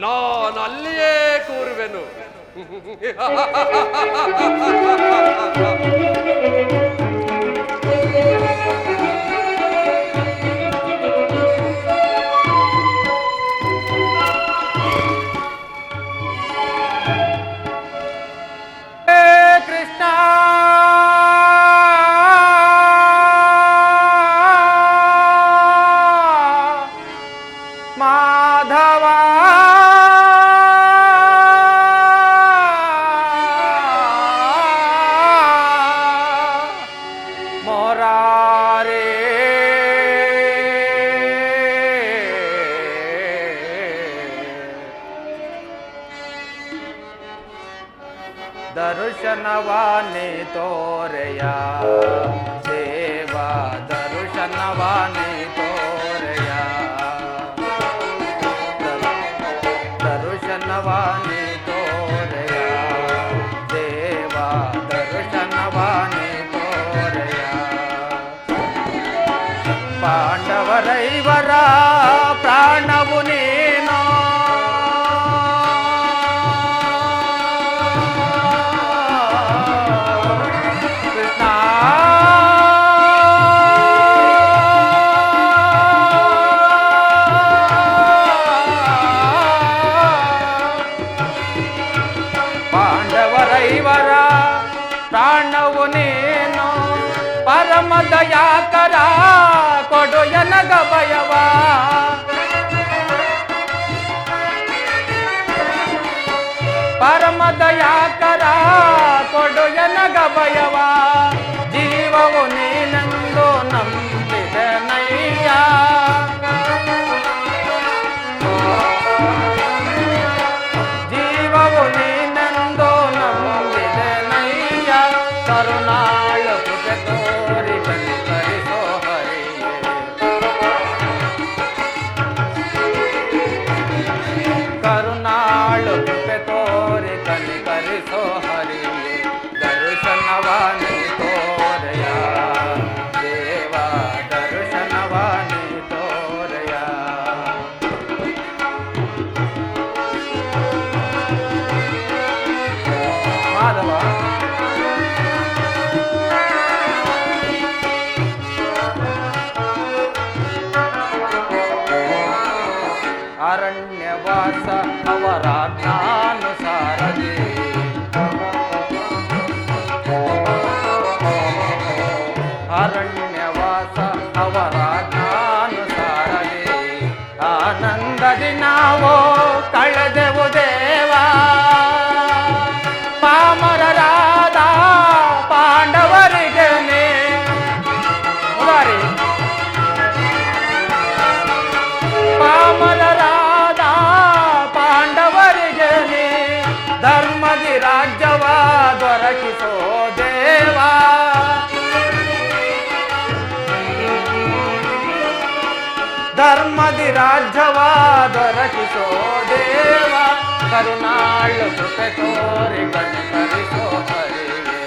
ನಾನಲ್ಲಿಯೇ ಕೂರುವೆನು. ಕೃಷ್ಣ ಮಾಧವ ಮೊರಾರೇ ದರ್ಶನವಾನಿ ತೋರೆಯ ದೇವಾ ದರ್ಶನವಾನಿ ತೋರೆಯ ದರ್ಶನವಾನಿ ತೋರೆಯ ದೇವಾ ದರ್ಶನವಾನಿ ತೋರೆಯ ಪಾಂಡವರೈವರ ಪ್ರಾಣವು ನೀನೋ ಪಾಂಡವರೈವರ ಪ್ರಾಣವು ನೀನು ಪರಮ ದಯಾಕರ ಕೊಡು ಎನಗ ಭಯವ ಪರಮ ದಯಾಕರ ಕೊಡು ಎನಗ ಭಯವ ಜೀವವು ನೀನೆಂದು ನಂಬಿದೆ ನಯ್ಯ ಜೀವವು ನೀನೆಂದು ನಂಬಿದೆ ನಯ್ಯ ಕರುಣಾಳು ಕೃಪೆ ತೋರಿ ಕನಿಕರಿಸೋ ಹರಿಯೇ ಕರುಣಾಳು ಕೃಪೆ ತೋರಿ ಕನಿಕರಿಸೋ ಹರಿಯೇ ದರ್ಶನವಾನಿ ತೋರೆಯ ದೇವಾ ದರ್ಶನವಾನಿ ತೋರೆಯ ಮಾಧವ ಅರಣ್ಯವಾಸ ಅವರಾಜ್ಞಾನುಸಾರದಿ ಅರಣ್ಯವಾಸ ಅವರಾಜ್ಞಾನುಸಾರದಿ ಆನಂದದಿ ನಾವು ಕಳೆದೆವು ದೇವಾ ಪಾಮರರಾದ ಪಾಂಡವರಿಗೆ ಪಾಮರರಾದ ಪಾಂಡವರಿಗೆ ಧರ್ಮದಿ ರಾಜ್ಯವ ದೊರಕಿಸೋ ದೇವಾ ಧರ್ಮದಿ ರಾಜ್ಯವ ದೊರಕಿಸೋ ದೇವ ಕರುಣಾಳು ಕೃಪೆ ತೋರಿ ಕನಿಕರಿಸೋ ಹರಿಯೇ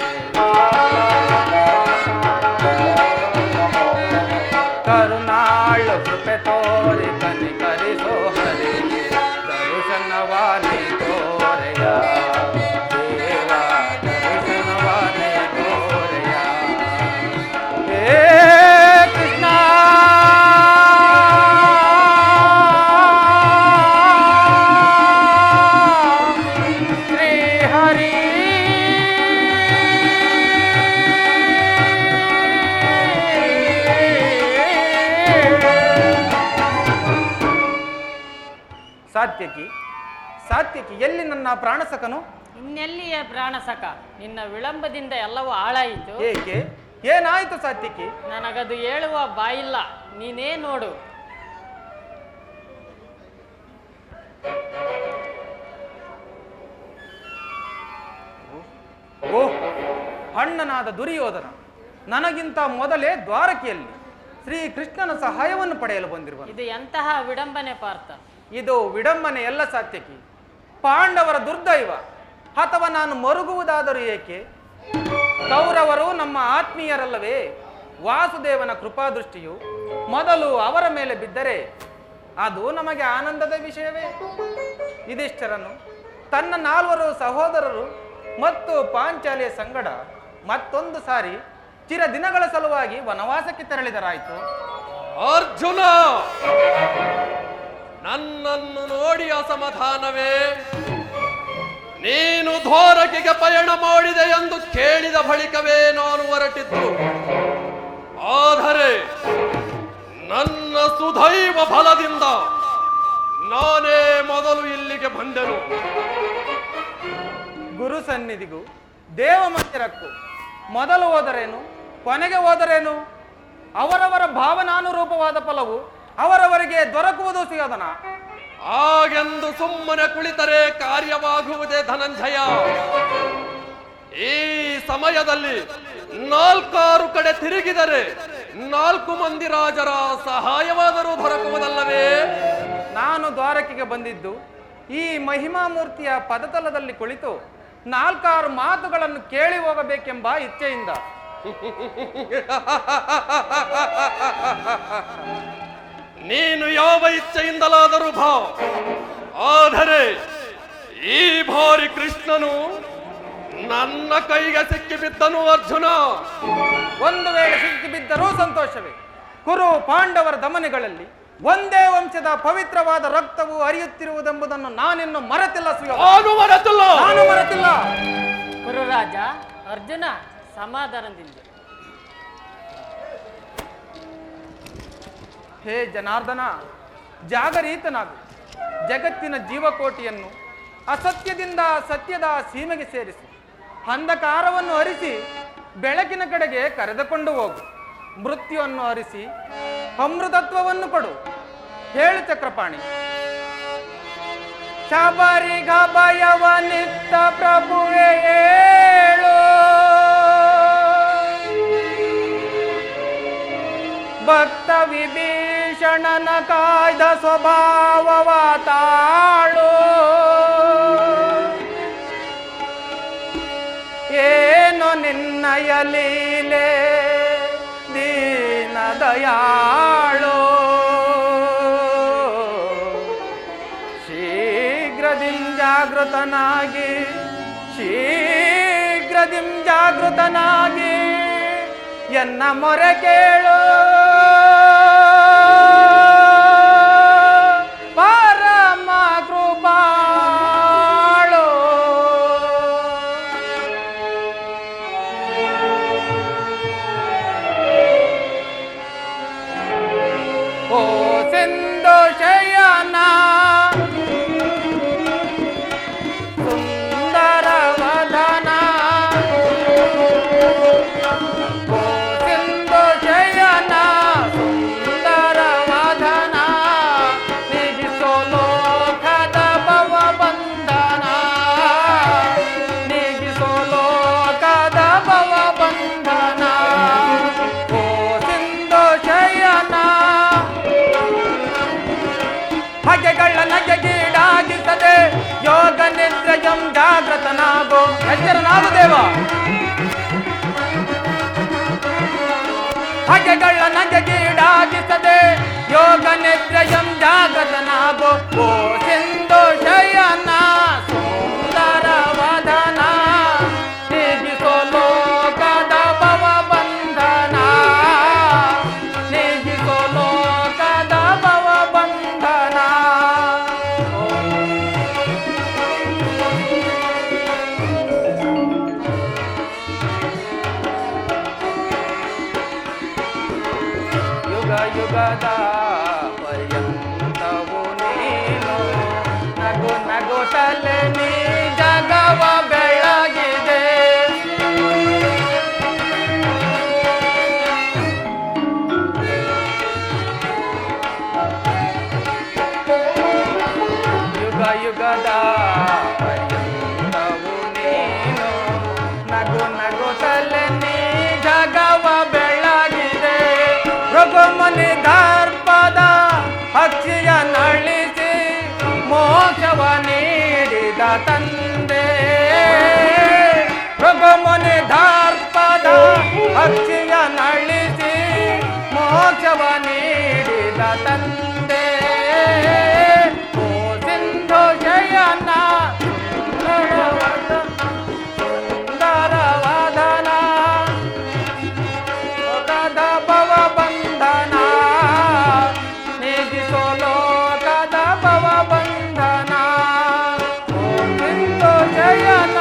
ಕರುಣಾಳು ಕೃಪೆ ತೋರಿ ಕನಿಕರಿಸೋ ಹರಿಯೇ ದರ್ಶನವಾನಿ ತೋರೆಯ ದೇವಾ ಸಾತ್ಯಕಿ ಸಾತ್ಯಕಿ, ಎಲ್ಲಿ ನನ್ನ ಪ್ರಾಣಸಕನು? ಇನ್ನೆಲ್ಲಿಯ ಪ್ರಾಣಸಕ? ನಿನ್ನ ವಿಳಂಬದಿಂದ ಎಲ್ಲವೂ ಹಾಳಾಯಿತು. ಏಕೆ? ಏನಾಯಿತು ಸಾತ್ಯಕಿ? ನನಗದು ಹೇಳುವ ಬಾಯಿಲ್ಲ, ನೀನೇ ನೋಡು. ಓಹ್, ಅಣ್ಣನಾದ ದುರ್ಯೋಧನ ನನಗಿಂತ ಮೊದಲೇ ದ್ವಾರಕೆಯಲ್ಲಿ ಶ್ರೀಕೃಷ್ಣನ ಸಹಾಯವನ್ನು ಪಡೆಯಲು ಬಂದಿರುವ. ಇದು ಎಂತಹ ವಿಡಂಬನೆ ಪಾರ್ಥ? ಇದು ವಿಡಂಬನೆ ಎಲ್ಲ ಸಾತ್ಯಕಿ, ಪಾಂಡವರ ದುರ್ದೈವ. ಅಥವಾ ನಾನು ಮರುಗುವುದಾದರೂ ಏಕೆ? ಕೌರವರು ನಮ್ಮ ಆತ್ಮೀಯರಲ್ಲವೇ? ವಾಸುದೇವನ ಕೃಪಾದೃಷ್ಟಿಯು ಮೊದಲು ಅವರ ಮೇಲೆ ಬಿದ್ದರೆ ಅದು ನಮಗೆ ಆನಂದದ ವಿಷಯವೇ? ಯುಧಿಷ್ಠಿರನು ತನ್ನ 4 ಸಹೋದರರು ಮತ್ತು ಪಾಂಚಾಲಿಯ ಸಂಗಡ ಮತ್ತೊಂದು ಸಾರಿ ಚಿರ ದಿನಗಳ ಸಲುವಾಗಿ ವನವಾಸಕ್ಕೆ ತೆರಳಿದರಾಯಿತು. ಅರ್ಜುನ, ನನ್ನನ್ನು ನೋಡಿ ಅಸಮಾಧಾನವೇ? ನೀನು ದ್ವಾರಕೆಗೆ ಪಯಣ ಮಾಡಿದೆ ಎಂದು ಕೇಳಿದ ಬಳಿಕವೇ ನಾನು ಹೊರಟಿದ್ದು. ಆದರೆ ನನ್ನ ಸುದೈವ ಫಲದಿಂದ ನಾನೇ ಮೊದಲು ಇಲ್ಲಿಗೆ ಬಂದೆನು. ಗುರು ಸನ್ನಿಧಿಗೂ ದೇವ ಮಂದಿರಕ್ಕೂ ಮೊದಲು ಹೋದರೇನು, ಕೊನೆಗೆ ಹೋದರೇನು? ಅವರವರ ಭಾವನಾನುರೂಪವಾದ ಫಲವು ಅವರವರಿಗೆ ದೊರಕುವುದು ಸಿಗದನ. ಹಾಗೆಂದು ಸುಮ್ಮನೆ ಕುಳಿತರೆ ಕಾರ್ಯವಾಗುವುದೇ ಧನಂಜಯ? ಈ ಸಮಯದಲ್ಲಿ 4 ಕಡೆ ತಿರುಗಿದರೆ 4 ಮಂದಿ ರಾಜರ ಸಹಾಯವಾದರೂ ದೊರಕುವುದಲ್ಲವೇ? ನಾನು ದ್ವಾರಕೆಗೆ ಬಂದಿದ್ದು ಈ ಮಹಿಮಾಮೂರ್ತಿಯ ಪದತಲದಲ್ಲಿ ಕುಳಿತು 4 ಮಾತುಗಳನ್ನು ಕೇಳಿ ಹೋಗಬೇಕೆಂಬ ಇಚ್ಛೆಯಿಂದ. ನೀನು ಯಾವ ಇಚ್ಛೆಯಿಂದಲಾದರೂ ಬಾ. ಆದರೆ ಈ ಬಾರಿ ಕೃಷ್ಣನು ನನ್ನ ಕೈಗೆ ಸಿಕ್ಕಿಬಿದ್ದನು ಅರ್ಜುನ. ಒಂದು ವೇಳೆ ಸಿಕ್ಕಿಬಿದ್ದರೂ ಸಂತೋಷವೇ. ಕುರು ಪಾಂಡವರ ದಮನೆಗಳಲ್ಲಿ ಒಂದೇ ವಂಶದ ಪವಿತ್ರವಾದ ರಕ್ತವು ಹರಿಯುತ್ತಿರುವುದೆಂಬುದನ್ನು ನಾನಿನ್ನು ಮರೆತಿಲ್ಲ. ನಾನು ಮರೆತಿಲ್ಲ. ಗುರುರಾಜ ಅರ್ಜುನ, ಸಮಾಧಾನದಿಂದ. ಹೇ ಜನಾರ್ದನ, ಜಾಗರೀತನಾಗು. ಜಗತ್ತಿನ ಜೀವಕೋಟಿಯನ್ನು ಅಸತ್ಯದಿಂದ ಸತ್ಯದ ಸೀಮೆಗೆ ಸೇರಿಸಿ ಅಂಧಕಾರವನ್ನು ಹರಿಸಿ ಬೆಳಕಿನ ಕಡೆಗೆ ಕರೆದುಕೊಂಡು ಹೋಗು. ಮೃತ್ಯುವನ್ನು ಹರಿಸಿ ಅಮೃತತ್ವವನ್ನು ಕೊಡು. ಹೇಳು ಚಕ್ರಪಾಣಿ. ಶಬರಿಗ ಭಯವನಿತ್ತ ಪ್ರಭುವೇ ಹೇಳು, ಭಕ್ತ ವಿಭೀಷಣನ ಕಾಯ್ದ ಸ್ವಭಾವವ ತಾಳು. ಏನು ನಿನ್ನಯ ಲೀಲೆ ದೀನ ದಯಾಳು. ಶೀಘ್ರದಿಂ ಜಾಗೃತನಾಗಿ ಎನ್ನ ಮೊರೆ ಕೇಳು. ಪರಮ ಕೃಪಾಳು. ಓ ಸಿಂಧು ಶಯನ ಸುಂದರ ವದನ, ಓ ಸಿಂಧು ಶಯನ ಸುಂದರ ವದನ, ನೀಗಿಸೋ ಲೋಕದ ಭವ ಬಂಧನ, ನೀಗಿಸೋ ಲೋಕದ ಭವ ಬಂಧನ. ಓ ಸಿಂಧು ಶಯನ ಹಗೆಗಳ ನಗೆಗೀಡಾಗಿಸದೆ ಯೋಗ ನಿದ್ರಯಂ ಜಾಗೃತನಾಗೋ. ಎಚ್ಚರನಾಗು ದೇವ. ಹಗೆಗಳ ನಗೆಗೀಡಾಗಿಸದೆ ಯೋಗ ನಿದ್ರಯಂ ಜಾಗೃತನಾಗೋ. ಓ ಸಿಂಧು ಶಯನ ಸುಂದರ ವದನ, ನೀಗಿಸೋ ಲೋಕದ ಭವ ಬಂಧನ, ನೀಗಿಸೋ ಲೋಕದ ಭವ ಬಂಧನ. ಯುಗ ಯುಗದ ಪರ್ಯಂತವು ನೀನು ಪಕ್ಷಿಯ ನಳಿಸಿ ಮೋಕ್ಷವ ನೀಡಿದ ತಂದೆ ಓ ಸಿಂಧು ಶಯನ ಸುಂದರವದನ ಲೋಕದ ಭವ ಬಂಧನ ನೀಗಿಸೋ ಲೋಕದ ಭವ ಬಂಧನ ಓ ಸಿಂಧು ಶಯನ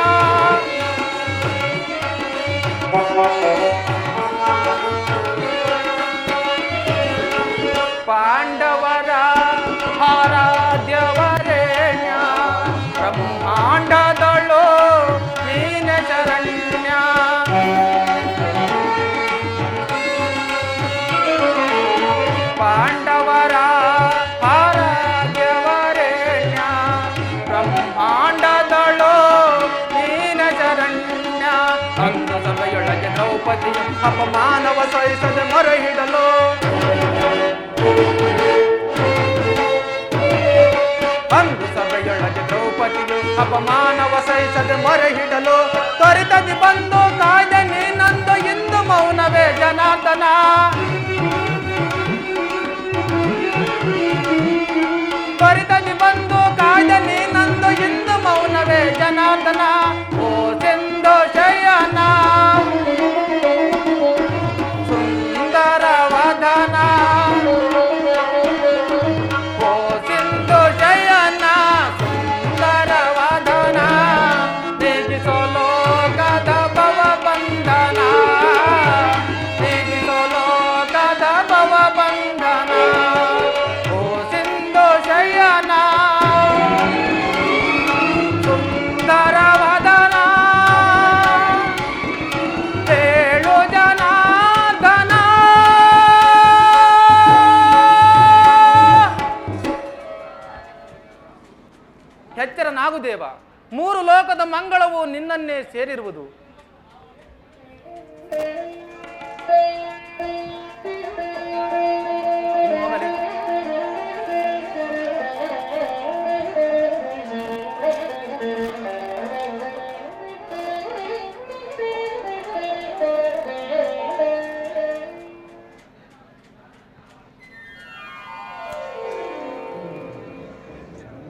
ಪಾಂಡವರ ಆರಾಧ್ಯವರೇಣ್ಯ ಬ್ರಹ್ಮಾಂಡದಳು ನೀನ ಶರಣ್ಯ ಪಾಂಡವರ ಆರಾಧ್ಯವರೇಣ್ಯ ಬ್ರಹ್ಮಾಂಡದಳು ನೀನ ಶರಣ್ಯ ಅಂಗ ಸಭೆಯೊಳಗೆ ದ್ರೌಪದಿಯ ಅಪಮಾನವ ಸಹಿಸದೆ ಮೊರೆಯಿಡಲು ಅಂದು ಸಭೆಯೊಳಗೆ ದ್ರೌಪದಿಯು ಅಪಮಾನವ ಸಹಿಸದೆ ಮೊರೆಯಿಡಲು ತ್ವರಿತದಿ ಬಂದು ಕಾಯ್ದೆ ನೀನಂದು ಇಂದು ಮೌನವೇ ಜನಾರ್ದನ ತ್ವರಿತದಿ ಬಂದು ಕಾಯ್ದೆ ನೀನಂದು ಇಂದು ಮೌನವೇ ಜನಾರ್ದನ ಓ ಸಿಂಧು ಶಯನ ಸುಂದರವದನ ಓ ಸಿಂಧು ಶಯನ ಸುಂದರವದನ ನೀಗಿಸೋ ಲೋಕದ ಭವ ಬಂಧನ ನೀಗಿಸೋ ಲೋಕದ ಭವ ಬಂಧನ ಓ ಸಿಂಧು ಶಯನ ಸುಂದರವದನ ಹೇಳು ಜನಾರ್ದನ ಎಚ್ಚರನಾಗು ದೇವ, 3 ಲೋಕದ ಮಂಗಳವು ನಿನ್ನನ್ನೇ ಸೇರಿರುವುದು.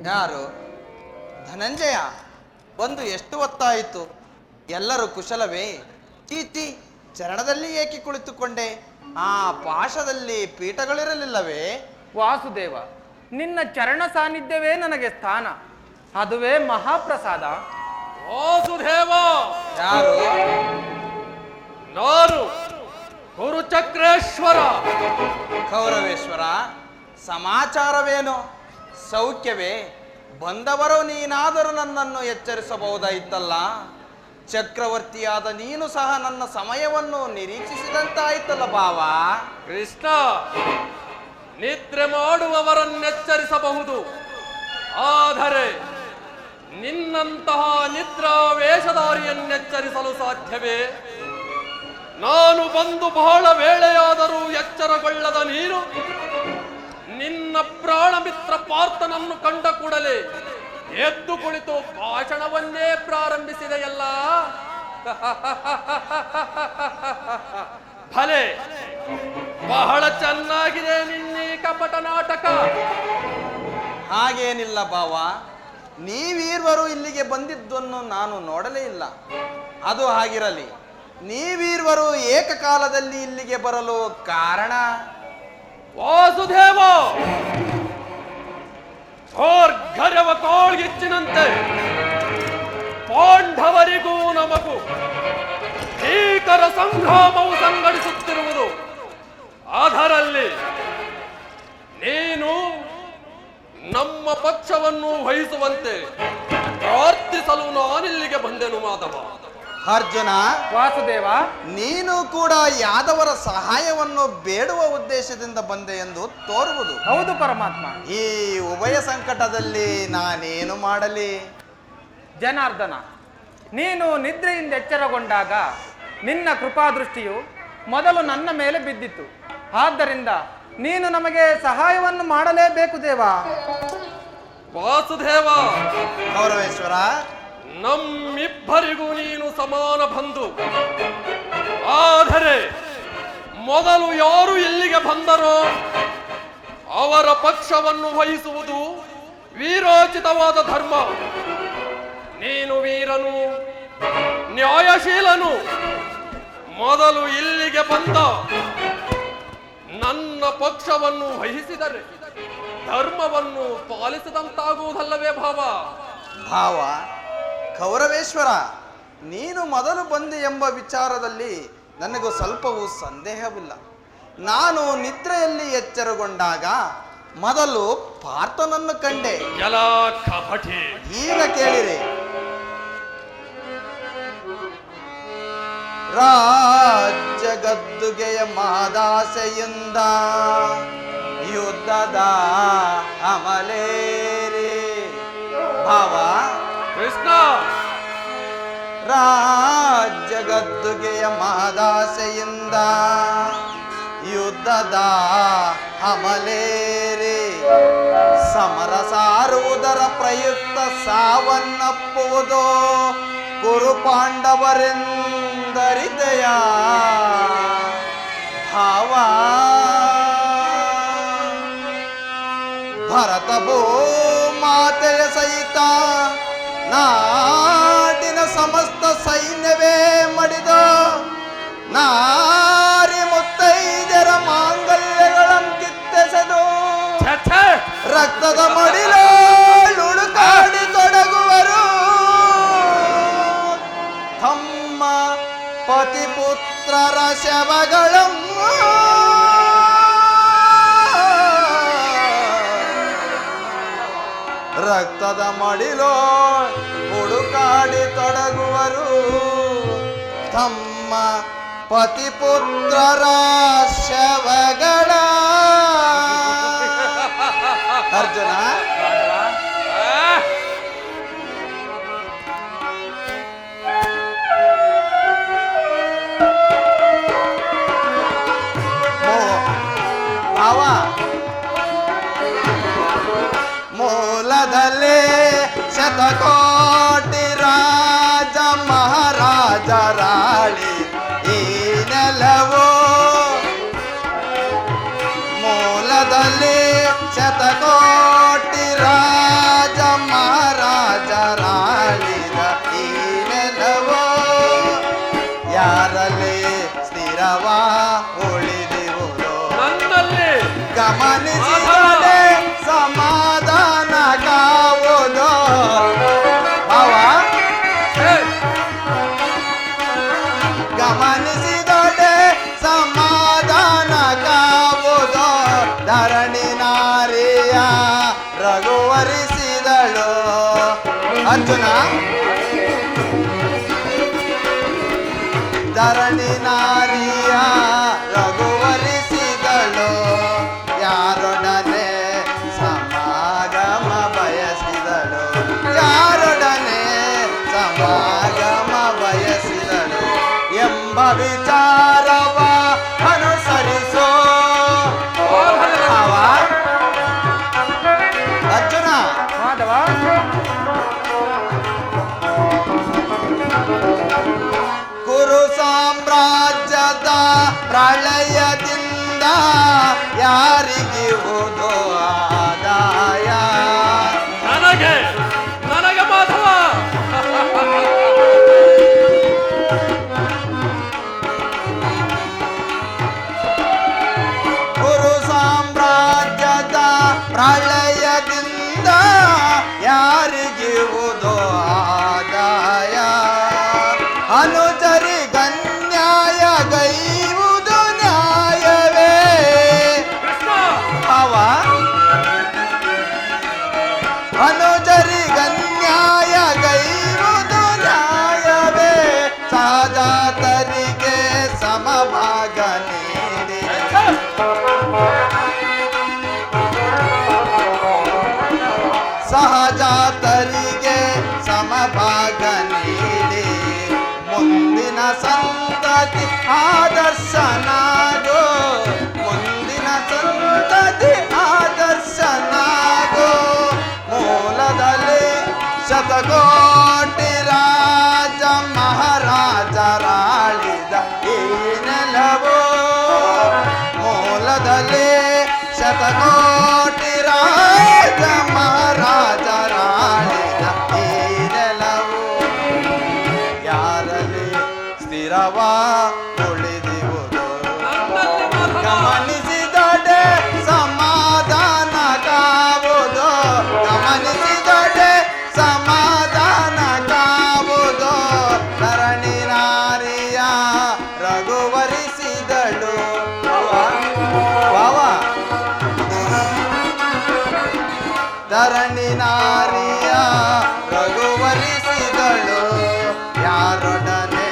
ಯಾರು? ಧನಂಜಯ, ಬಂದು ಎಷ್ಟು ಹೊತ್ತಾಯಿತು? ಎಲ್ಲರೂ ಕುಶಲವೇ? ಚೀಚಿ, ಚರಣದಲ್ಲಿ ಏಕೆ ಕುಳಿತುಕೊಂಡೆ? ಆ ಪಾಶದಲ್ಲಿ ಪೀಠಗಳಿರಲಿಲ್ಲವೇ? ವಾಸುದೇವ, ನಿನ್ನ ಚರಣ ಸಾನ್ನಿಧ್ಯವೇ ನನಗೆ ಸ್ಥಾನ, ಅದುವೇ ಮಹಾಪ್ರಸಾದ. ವಾಸುದೇವ, ಯಾರು? ನಾನು ಗುರುಚಕ್ರೇಶ್ವರ. ಕೌರವೇಶ್ವರ, ಸಮಾಚಾರವೇನು? ಸೌಖ್ಯವೇ? ಬಂದವರು ನೀನಾದರೂ ನನ್ನನ್ನು ಎಚ್ಚರಿಸಬಹುದಾಯಿತಲ್ಲ. ಚಕ್ರವರ್ತಿಯಾದ ನೀನು ಸಹ ನನ್ನ ಸಮಯವನ್ನು ನಿರೀಕ್ಷಿಸಿದಂತಾಯ್ತಲ್ಲ ಭಾವ. ಕೃಷ್ಣ, ನಿದ್ರೆ ಮಾಡುವವರನ್ನೆಚ್ಚರಿಸಬಹುದು, ಆದರೆ ನಿನ್ನಂತಹ ನಿದ್ರಾ ವೇಷಧಾರಿಯನ್ನೆಚ್ಚರಿಸಲು ಸಾಧ್ಯವೇ? ನಾನು ಬಂದು ಬಹಳ ವೇಳೆಯಾದರೂ ಎಚ್ಚರಗೊಳ್ಳದ ನೀನು ನಿನ್ನ ಪ್ರಾಣಮಿತ್ರ ಪಾರ್ಥನನ್ನು ಕಂಡ ಕೂಡಲೇ ಎದ್ದು ಕುಳಿತು ಭಾಷಣವನ್ನೇ ಪ್ರಾರಂಭಿಸಿದೆಯಲ್ಲ. ಭಲೆ, ಬಹಳ ಚೆನ್ನಾಗಿದೆ ನಿನ್ನೀ ಕಪಟ ನಾಟಕ. ಹಾಗೇನಿಲ್ಲ ಭಾವ, ನೀವೀರ್ವರು ಇಲ್ಲಿಗೆ ಬಂದಿದ್ದನ್ನು ನಾನು ನೋಡಲೇ ಇಲ್ಲ. ಅದು ಹಾಗಿರಲಿ, ನೀವೀರ್ವರು ಏಕಕಾಲದಲ್ಲಿ ಇಲ್ಲಿಗೆ ಬರಲು ಕಾರಣ? ವಾಸುದೇವ, ಘರ್ಘರ್ಯವ ಕೋಳ್ಗಿಚ್ಚಿನಂತೆ ಪಾಂಡವರಿಗೂ ನಮಗೂ ಭೀಕರ ಸಂಗ್ರಾಮವು ಸಂಘಟಿಸುತ್ತಿರುವುದು. ಅದರಲ್ಲಿ ನೀನು ನಮ್ಮ ಪಕ್ಷವನ್ನು ವಹಿಸುವಂತೆ ಪ್ರಾರ್ಥಿಸಲು ನಾನಿಲ್ಲಿಗೆ ಬಂದೆನು ಮಾಧವ. ಅರ್ಜುನ, ವಾಸುದೇವ, ನೀನು ಕೂಡ ಯಾದವರ ಸಹಾಯವನ್ನು ಬೇಡುವ ಉದ್ದೇಶದಿಂದ ಬಂದೆ ಎಂದು ತೋರುವುದು. ಹೌದು ಪರಮಾತ್ಮ. ಈ ಉಭಯ ಸಂಕಟದಲ್ಲಿ ನಾನೇನು ಮಾಡಲಿ? ಜನಾರ್ದನ, ನೀನು ನಿದ್ರೆಯಿಂದ ಎಚ್ಚರಗೊಂಡಾಗ ನಿನ್ನ ಕೃಪಾದೃಷ್ಟಿಯು ಮೊದಲು ನನ್ನ ಮೇಲೆ ಬಿದ್ದಿತ್ತು. ಆದ್ದರಿಂದ ನೀನು ನಮಗೆ ಸಹಾಯವನ್ನು ಮಾಡಲೇಬೇಕು ದೇವ. ವಾಸುದೇವ, ಗೌರವೇಶ್ವರ, ನಮ್ಮಿಬ್ಬರಿಗೂ ನೀನು ಸಮಾನ ಬಂಧು. ಆದರೆ ಮೊದಲು ಯಾರು ಇಲ್ಲಿಗೆ ಬಂದರೋ ಅವರ ಪಕ್ಷವನ್ನು ವಹಿಸುವುದು ವೀರೋಚಿತವಾದ ಧರ್ಮ. ನೀನು ವೀರನು, ನ್ಯಾಯಶೀಲನು. ಮೊದಲು ಇಲ್ಲಿಗೆ ಬಂದ ನನ್ನ ಪಕ್ಷವನ್ನು ವಹಿಸಿದರೆ ಧರ್ಮವನ್ನು ಪಾಲಿಸಿದಂತಾಗುವುದಲ್ಲವೇ ಭಾವ? ಭಾವ ಕೌರವೇಶ್ವರ, ನೀನು ಮೊದಲು ಬಂದೆ ಎಂಬ ವಿಚಾರದಲ್ಲಿ ನನಗೂ ಸ್ವಲ್ಪವೂ ಸಂದೇಹವಿಲ್ಲ. ನಾನು ನಿದ್ರೆಯಲ್ಲಿ ಎಚ್ಚರಗೊಂಡಾಗ ಮೊದಲು ಪಾರ್ಥನನ್ನು ಕಂಡೆ. ಎಲ್ಲ ಕಪಟಿ. ಈಗ ಕೇಳಿರಿ. ರಾಜ್ಯ ಗದ್ದುಗೆಯ ಮಾದಾಸೆಯಿಂದ ಯುದ್ಧದ ಅಮಲೇರಿ. ಭಾವ ಕೃಷ್ಣ, ರಾಜ್ಯ ಗದ್ದುಗೆಯ ಮಹದಾಸೆಯಿಂದ ಯುದ್ಧದ ಅಮಲೇರಿ ಸಮರ ಸಾರುವುದರ ಪ್ರಯುಕ್ತ ಸಾವನ್ನಪ್ಪುವುದು ಕುರು ಪಾಂಡವರೆಂದರಿದೆಯ ಭಾವ. ಭರತ ಭೂಮಾತೆಯ ಸಹಿತ ನಾಡಿನ ಸಮಸ್ತ ಸೈನ್ಯವೇ ಮಡಿದ ನಾರಿ ಮುತ್ತೈದರ ಮಾಂಗಲ್ಯಗಳನ್ನು ಕಿತ್ತೆಸೆದು ರಕ್ತದ ಮಡಿಲುಳುಕಾಡಿ ತೊಡಗುವರು. ತಮ್ಮ ಪತಿಪುತ್ರರ ಶವಗಳನ್ನು ರಕ್ತದ ಮಡಿಲೋ ಹುಡುಕಾಡಿ ತೊಡಗುವರು. ತಮ್ಮ ಪತಿಪುತ್ರರ ಶವಗಳ. ಅರ್ಜುನ, ಭಾವ ಮೂಲದಲ್ಲೇ ಶತಕೋಟಿ ರಾಜ ಮಹಾರಾಜ ರಾಳಿ ಈ ನೆಲವೋ. ಮೂಲದಲ್ಲಿ ಶತಕೋಟಿ ರಾಜ ಮಹಾರಾಜ ರಾಳಿದ ಈ ನೆಲವೋ. ಯಾರಲ್ಲಿ ಸ್ಥಿರವ ಉಳಿದಿರುವುದು ನನ್ನಲ್ಲಿ ಗಮನಿಸಿದರೆ ಸಮಾಧಾನ ಕಾವುದು. ಭಾವ ಗಮನಿಸಿದೊಡೆ ಸಮಾಧಾನ ಕಾವುದು. ಧರಣಿ ನಾರಿಯ ರಘುವರಿಸಿದಳು. ಅರ್ಜುನ, ಧರಣಿ ನಾರಿಯ ರಘುವರಿಸಿದಳು. ಯಾರೊಡನೆ ಸಮಾಗಮ ಬಯಸಿದಳು. ಯಾರೊಡನೆ ಸಮಾಗಮ ಬಯಸಿದಳು ಎಂಬ ವಿಚಾರವ ಅನುಸರಿಸೋ. ಅರ್ಜುನ, ಮಾಧವ, ಕುರು ಸಾಮ್ರಾಜ್ಯದ ಪ್ರಳಯದಿಂದ ಯಾರಿಗಿರುವುದು ಆದಾಯ? ನನಗೆ ಮಾಧವ. ಕುರು ಸಾಮ್ರಾಜ್ಯದ ಪ್ರಳಯದಿಂದ ಯಾರಿಗಿರುವುದು ಆದಾಯ? ಅನುಚರಿಗನ್ಯಾಯ ಗೈವುದು ನ್ಯಾಯವೇ? ಅವ ಅನುಚರಿಗನ್ಯಾಯ ಗೈವುದು ನ್ಯಾಯವೇ? ಸಹಜಾತರಿಗೆ ಸಮಭಾಗ ನೀಡಿ ಸಹಜಾತರಿಗೆ ಸಮಭಾಗ ನೀಡಿ ಮುಂದಿನ ಸಂತತಿ ಆದರ್ಶನಾಗೋ. ಮುಂದಿನ ಸಂತತಿ ಆದರ್ಶನಾಗೋ. ಮೂಲದಲ್ಲಿ ಶತಕೋಟಿ ರಾಜ ಮಹಾರಾಜ ರಾಳಿದ ಈ ಸ್ಥಿರವ ಉಳಿದಿರುವುದು. ನನ್ನಲ್ಲಿ ಮಾಧವ ಗಮನಿಸಿದಡೆ ಸಮಾಧಾನ ಕಾವುದು, ಗಮನಿಸಿದಡೆ ಸಮಾಧಾನ ಕಾವುದು. ಧರಣಿ ನಾರಿಯ ರಘುವರಿಸಿದಳು. ಧರಣಿ ನಾರಿಯ ರಘುವರಿಸಿದಳು. ಯಾರೊಡನೆ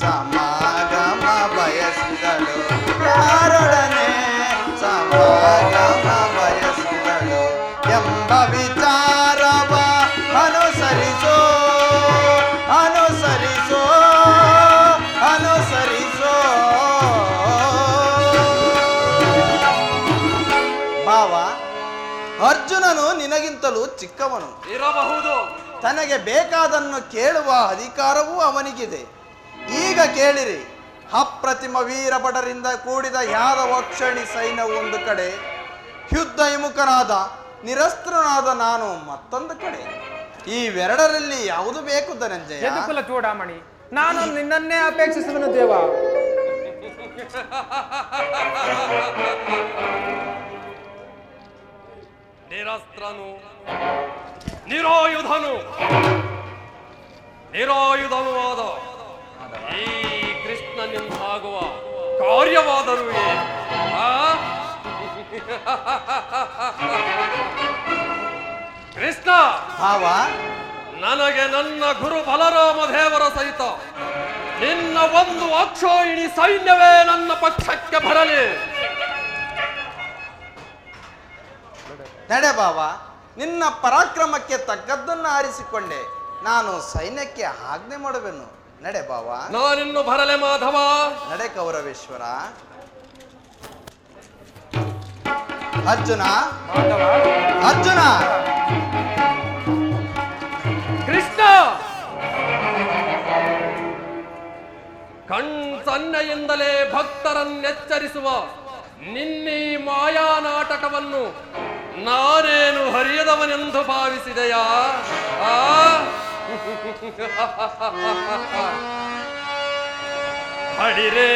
ಸಮಾಗಮ ಬಯಸಿದಳು, ಯಾರೊಡನೆ ಸಮಾಗಮ ಬಯಸಿದಳು ಎಂಬ ವಿಚಾರವ ಅನುಸರಿಸೋ ಅನುಸರಿಸೋ ಅನುಸರಿಸೋ. ಭಾವ, ಅರ್ಜುನನು ನಿನಗಿಂತಲೂ ಚಿಕ್ಕವನು ಇರಬಹುದು. ತನಗೆ ಬೇಕಾದನ್ನು ಕೇಳುವ ಅಧಿಕಾರವೂ ಅವನಿಗಿದೆ. ಈಗ ಕೇಳಿರಿ, ಅಪ್ರತಿಮ ವೀರಭಟರಿಂದ ಕೂಡಿದ ಯಾದವಕ್ಷಣಿ ಸೈನ್ಯವು ಒಂದು ಕಡೆ, ಯುದ್ಧ ವಿಮುಖನಾದ ನಿರಸ್ತ್ರನಾದ ನಾನು ಮತ್ತೊಂದು ಕಡೆ. ಇವೆರಡರಲ್ಲಿ ಯಾವುದು ಬೇಕು ಧನಂಜಯ? ಯದುಕುಲ ಚೂಡಾಮಣಿ, ನಾನು ನಿನ್ನನ್ನೇ ಅಪೇಕ್ಷಿಸುವನು ದೇವ. ನಿರಸ್ತ್ರನು ನಿರಾಯುಧನು ನಿರಾಯುಧನುವಾದ ಈ ಕೃಷ್ಣನಿಂದಾಗುವ ಕಾರ್ಯವಾದರೂ ಏನು? ಕೃಷ್ಣ, ಭಾವ, ನನಗೆ ನನ್ನ ಗುರು ಬಲರಾಮ ದೇವರ ಸಹಿತ ನಿನ್ನ ಒಂದು ಅಕ್ಷೋಹಿಣಿ ಸೈನ್ಯವೇ ನನ್ನ ಪಕ್ಷಕ್ಕೆ ಬರಲಿ. ನಡೆ ಭಾವ, ನಿನ್ನ ಪರಾಕ್ರಮಕ್ಕೆ ತಕ್ಕದ್ದನ್ನು ಆರಿಸಿಕೊಂಡೆ. ನಾನು ಸೈನ್ಯಕ್ಕೆ ಆಜ್ಞೆ ಮಾಡುವೆನು. ನಡೆ ಭಾವ. ನಾನಿನ್ನು ಬರಲೆ ಮಾಧವ. ನಡೆ ಕೌರವೇಶ್ವರ. ಅರ್ಜುನ, ಅರ್ಜುನ. ಕೃಷ್ಣ, ಕಣ್ಸನ್ನೆಯಿಂದಲೇ ಭಕ್ತರನ್ನೆಚ್ಚರಿಸುವ ನಿನ್ನೀ ಮಾಯಾ ನಾಟಕವನ್ನು ನಾನೇನು ಹರಿಯದವನೆಂದು ಭಾವಿಸಿದೆಯಾ? ಹಡಿರೇ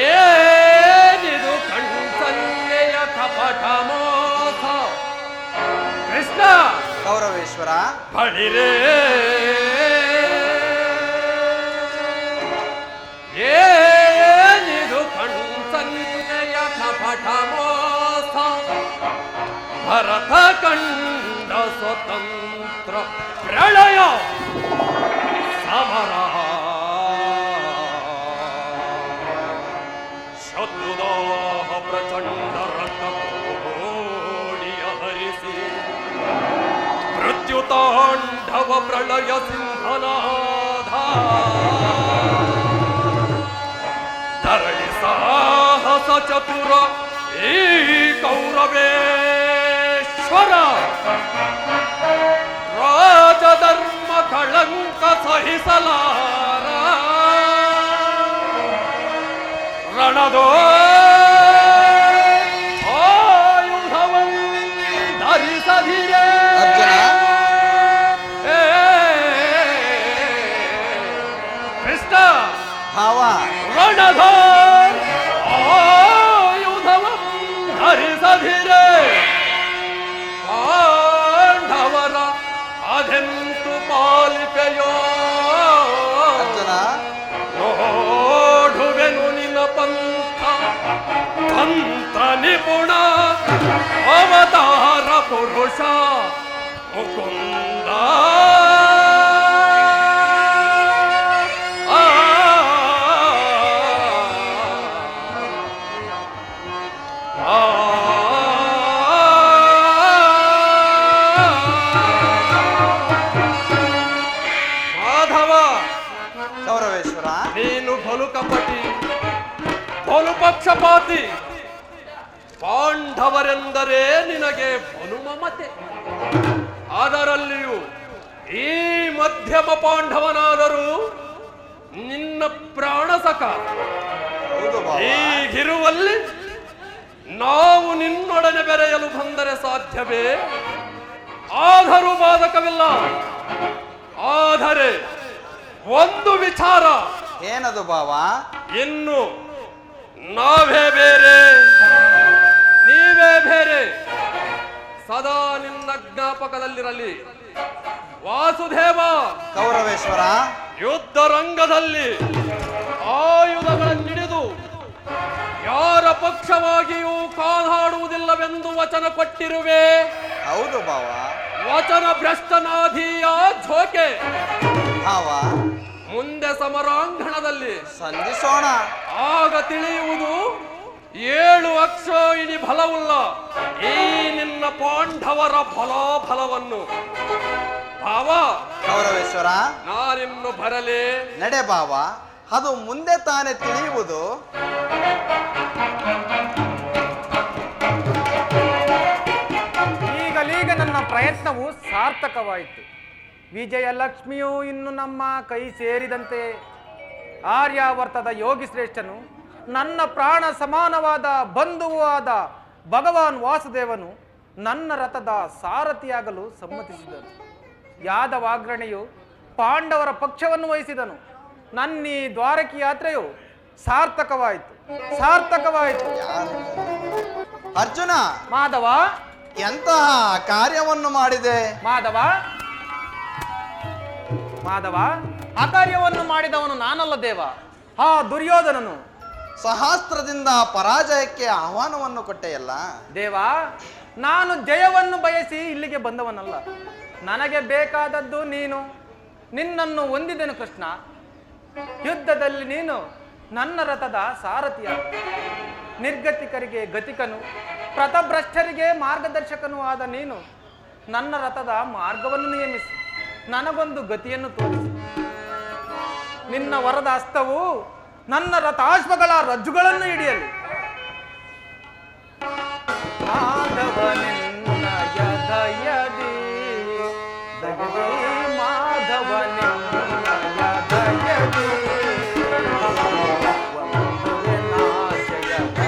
ಏನಿದು ಕಣ್ಸನ್ನೆಯ ಕಪಟ ಮೋಸ? ಕೃಷ್ಣ, ಕೌರವೇಶ್ವರ. ಹಡಿರೇ ಏನಿದು ಕಣ್ಸನ್ನೆಯ ಕಪಟ ಮೋಸ? ಭರತ ಕಂಡ ಸ್ವತಂತ್ರ ಪ್ರಳಯ ಸಮರ ಶತ್ರುದಾಹ ಪ್ರಚಂಡ ರಥೋಡಿಯ ಹರಿಸಿ ಮೃತ್ಯುತಾಂಡವ ಪ್ರಳಯ ಸಿಂಹನಾಧ ಧರಣಿ ಸಾಹಸ ಚತುರ ಈ ಕೌರವೇಶ್ವರ ರಾಜಧರ್ಮ ಕಳಂಕ ಸಹಿಸಲಾರ ರಣದೋ ಆಯುಧವಂ ಧರಿಸದಿರೇ. ಕೃಷ್ಣ, ಭಾವ, ರಣದ ಆಯುಧವಂ ಧರಿಸದಿರೇ. ಪಾಂಡವರ ಅದೆಂತು ಪಾಲಿಪೆಯೋ? ಅರ್ಜುನ, ನೋಡುವೆನು ನಿನ್ನ ಪಂಥ ತಂತ್ರ ನಿಪುಣ ಅವತಾರ ಪುರುಷ ಮುಕುಂದ. ಮಾಧವ, ಕೌರವೇಶ್ವರ. ನೀನು ಬಲು ಕಪಟಿ, ಬಲು ಪಕ್ಷಪಾತಿ. ಪಾಂಡವರೆಂದರೆ ನಿನಗೆ ಬಲು ಮಮತೆ. ಅದರಲ್ಲಿಯೂ ಈ ಮಧ್ಯಮ ಪಾಂಡವನಾದರೂ ನಿನ್ನ ಪ್ರಾಣಸಖ. ಹೌದು ಭಾವ. ಹೀಗಿರುವಲ್ಲಿ ನಾವು ನಿನ್ನೊಡನೆ ಬೆರೆಯಲು ಬಂದರೆ ಸಾಧ್ಯವೇ? ಆದರೂ ಬಾಧಕವಿಲ್ಲ. ಒಂದು ವಿಚಾರ. ಏನದು ಭಾವ? ಇನ್ನು ನಾವೇ ಬೇರೆ ನೀವೇ ಬೇರೆ ಸದಾ ನಿನ್ನ ಜ್ಞಾಪಕದಲ್ಲಿರಲಿ. ವಾಸುದೇವ, ಕೌರವೇಶ್ವರ, ಯುದ್ಧ ರಂಗದಲ್ಲಿ ಆಯುಧಗಳನ್ನಿಡಿದು ಯಾರ ಪಕ್ಷವಾಗಿಯೂ ಕಾದಾಡುವುದಿಲ್ಲವೆಂದು ವಚನ ಕೊಟ್ಟಿರುವೆ. ಹೌದು ಭಾವ. ವಚನ ಭ್ರಷ್ಟನಾಧೀಯ ಝೋಕೆ. ಭಾವ, ಮುಂದೆ ಸಮರಾಂಗಣದಲ್ಲಿ ಸಂಧಿಸೋಣ. ಆಗ ತಿಳಿಯುವುದು 7 ಅಕ್ಷೋಹಿಣಿ ಬಲವುಳ್ಳ ಈ ನಿನ್ನ ಪಾಂಡವರ ಫಲಾಫಲವನ್ನು. ಭಾವ, ಕೌರವೇಶ್ವರ, ನಾನಿನ್ನು ಬರಲೇ? ನಡೆ ಭಾವ, ಅದು ಮುಂದೆ ತಾನೇ ತಿಳಿಯುವುದು. ಈಗಲೀಗ ನನ್ನ ಪ್ರಯತ್ನವು ಸಾರ್ಥಕವಾಯಿತು. ವಿಜಯಲಕ್ಷ್ಮಿಯು ಇನ್ನು ನಮ್ಮ ಕೈ ಸೇರಿದಂತೆ. ಆರ್ಯಾವರ್ತದ ಯೋಗಿ ಶ್ರೇಷ್ಠನು, ನನ್ನ ಪ್ರಾಣ ಸಮಾನವಾದ ಬಂಧುವೂ ಆದ ಭಗವಾನ್ ವಾಸುದೇವನು ನನ್ನ ರಥದ ಸಾರಥಿಯಾಗಲು ಸಮ್ಮತಿಸಿದನು. ಯಾದವಾಗ್ರಣೆಯು ಪಾಂಡವರ ಪಕ್ಷವನ್ನು ವಹಿಸಿದನು. ನನ್ನೀ ದ್ವಾರಕಿ ಯಾತ್ರೆಯು ಸಾರ್ಥಕವಾಯಿತು. ಅರ್ಜುನ, ಮಾಧವ, ಎಂತಹ ಕಾರ್ಯವನ್ನು ಮಾಡಿದೆ? ಮಾಧವ, ಆ ಕಾರ್ಯವನ್ನು ಮಾಡಿದವನು ನಾನಲ್ಲ ದೇವ, ಆ ದುರ್ಯೋಧನನು. ಸಹಸ್ರದಿಂದ ಪರಾಜಯಕ್ಕೆ ಆಹ್ವಾನವನ್ನು ಕೊಟ್ಟೆಯಲ್ಲ ದೇವ. ನಾನು ಜಯವನ್ನು ಬಯಸಿ ಇಲ್ಲಿಗೆ ಬಂದವನಲ್ಲ. ನನಗೆ ಬೇಕಾದದ್ದು ನೀನು. ನಿನ್ನನ್ನು ಹೊಂದಿದೆನು ಕೃಷ್ಣ. ಯುದ್ಧದಲ್ಲಿ ನೀನು ನನ್ನ ರಥದ ಸಾರಥಿಯ. ನಿರ್ಗತಿಕರಿಗೆ ಗತಿಕನು, ಪ್ರತಭ್ರಷ್ಟರಿಗೆ ಮಾರ್ಗದರ್ಶಕನೂ ಆದ ನೀನು ನನ್ನ ರಥದ ಮಾರ್ಗವನ್ನು ನಿಯಮಿಸಿ ನನಗೊಂದು ಗತಿಯನ್ನು ತೋರಿಸಿ. ನಿನ್ನ ವರದ ಹಸ್ತವು ನನ್ನ ರಥಾಶ್ವಗಳ ರಜ್ಜುಗಳನ್ನು ಹಿಡಿಯಲಿ. ಮಾಧವನೆನ್ನಯ ದಯದಿ ದಯದಿ, ಮಾಧವನೆನ್ನಯ ದಯದಿ ಒಂದುವೆ ನಾಶಯವ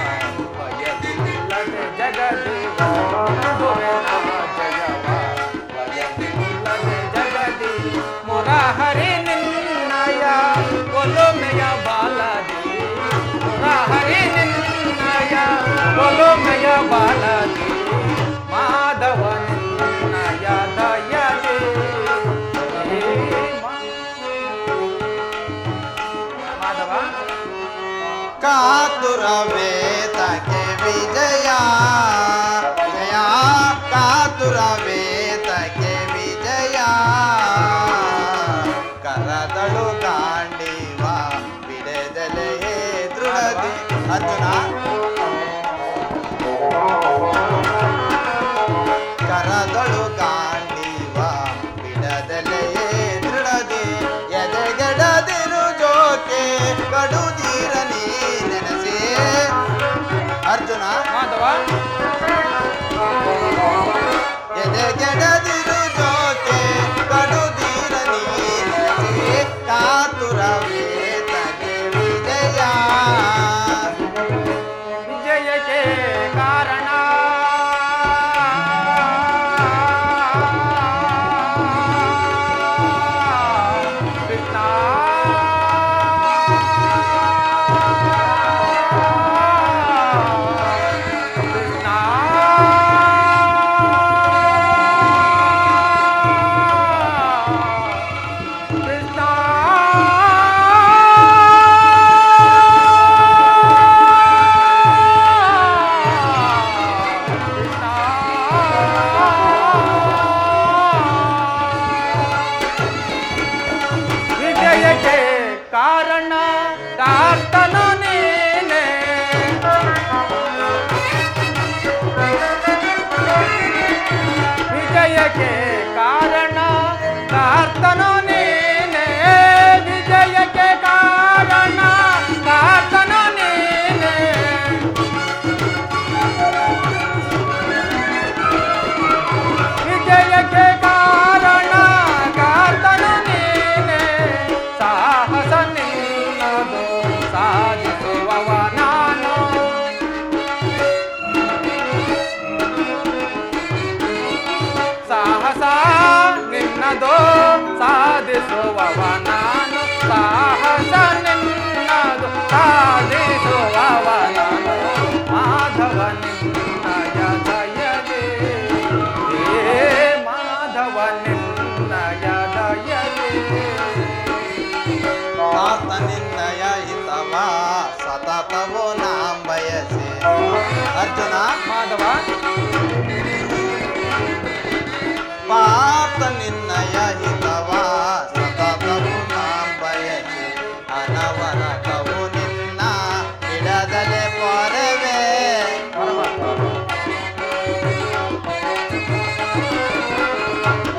ಭಯವಿಲ್ಲದೆ ಜಗದಿ, ಒಂದುವೆ ನಾಶಯವ ಭಯವಿಲ್ಲದೆ ಜಗದಿ. ಮುರಹರಿ ನಿನ್ನಯ ಒಲುಮೆಯ ಬಾಲದಿ, ಮುರಹರಿ ನಿನ್ನಯ ಒಲುಮೆಯ ಬಾಲದಿ, ಮಾಧವ ನಿನ್ನಯ ದಯದಿ. ಮಾಧವ, ಕಾತುರವೇತಕ್ಕೆ ವಿಜಯ ವಿಜಯ, ಕಾತುರವೇತಕ್ಕೆ ವಿಜಯ. ಕರದಳು ಗಾಂಡೀವ ಬಿಡದಲೇ ದೃಢದಿ. ಅರ್ಜುನ, ಕರದಳು ಗಾಂಡೀವ ಬಿಡದಲೇ ದೃಢದಿ. ಎದೆಗೆಡದಿರು ಜೋಕೆ ಕಡುದೀರ ನೀ ನೆನೆಸಿ. ಅರ್ಜುನ, ಮಾಧವ, ಎದೆಗೆಡದಿರು ಜೋಕೆ ಕಡುದೀರ ನೀ ನೆನೆಸಿ. ಕಾತುರವೇತಕ್ಕೆ ವಿಜಯ ವಿಜಯಕ್ಕೆ ಕಾರಣ ಕೃಷ್ಣ. ಕೃಷ್ಣ, ಕೃಷ್ಣ, ವಿಜಯಕ್ಕೆ ಕಾರಣ ಕಾರ್ತನು ನೀನೆ. ವಿಜಯಕ್ಕೆ ಕಾರಣ ಕಾರ್ತನು ನೀನೆ. ವಿಜಯಕ್ಕೆ ಕಾರಣ ಕಾರ್ತನು ನೀನೆ. ವಿಜಯಕ್ಕೆ ಕಾರಣ ಕಾರ್ತನು ನೀನೆ. ಸಾಹಸ ನಿನ್ನದು ಸಾಧಿಸುವವ ನಾನು. ಸಾಹಸ ನಿನ್ನದು ಸಾಧಿಸುವವ ನಾನು. ಸಾಧಿಸುವವ ನಾನು ಮಾಧವ ನಿನ್ನಯ ದಯದೆ ಮಾಧವ ನಿನ್ನಯ ದಯದೆ ಆತ ನಿನ್ನಯ ಹಿತವ ಸತತವೋ ನಾಂ ಬಯಸಿ ಅರ್ಜುನ ಮಾಧವ ಪಾತ ನಿನ್ನಯ ಹಿತವ ಸತತವು ನಾಂ ಬಯಸಿ ಅನವರತವು ನಿನ್ನ ಬಿಡದಲೆ ಪೊರವೆ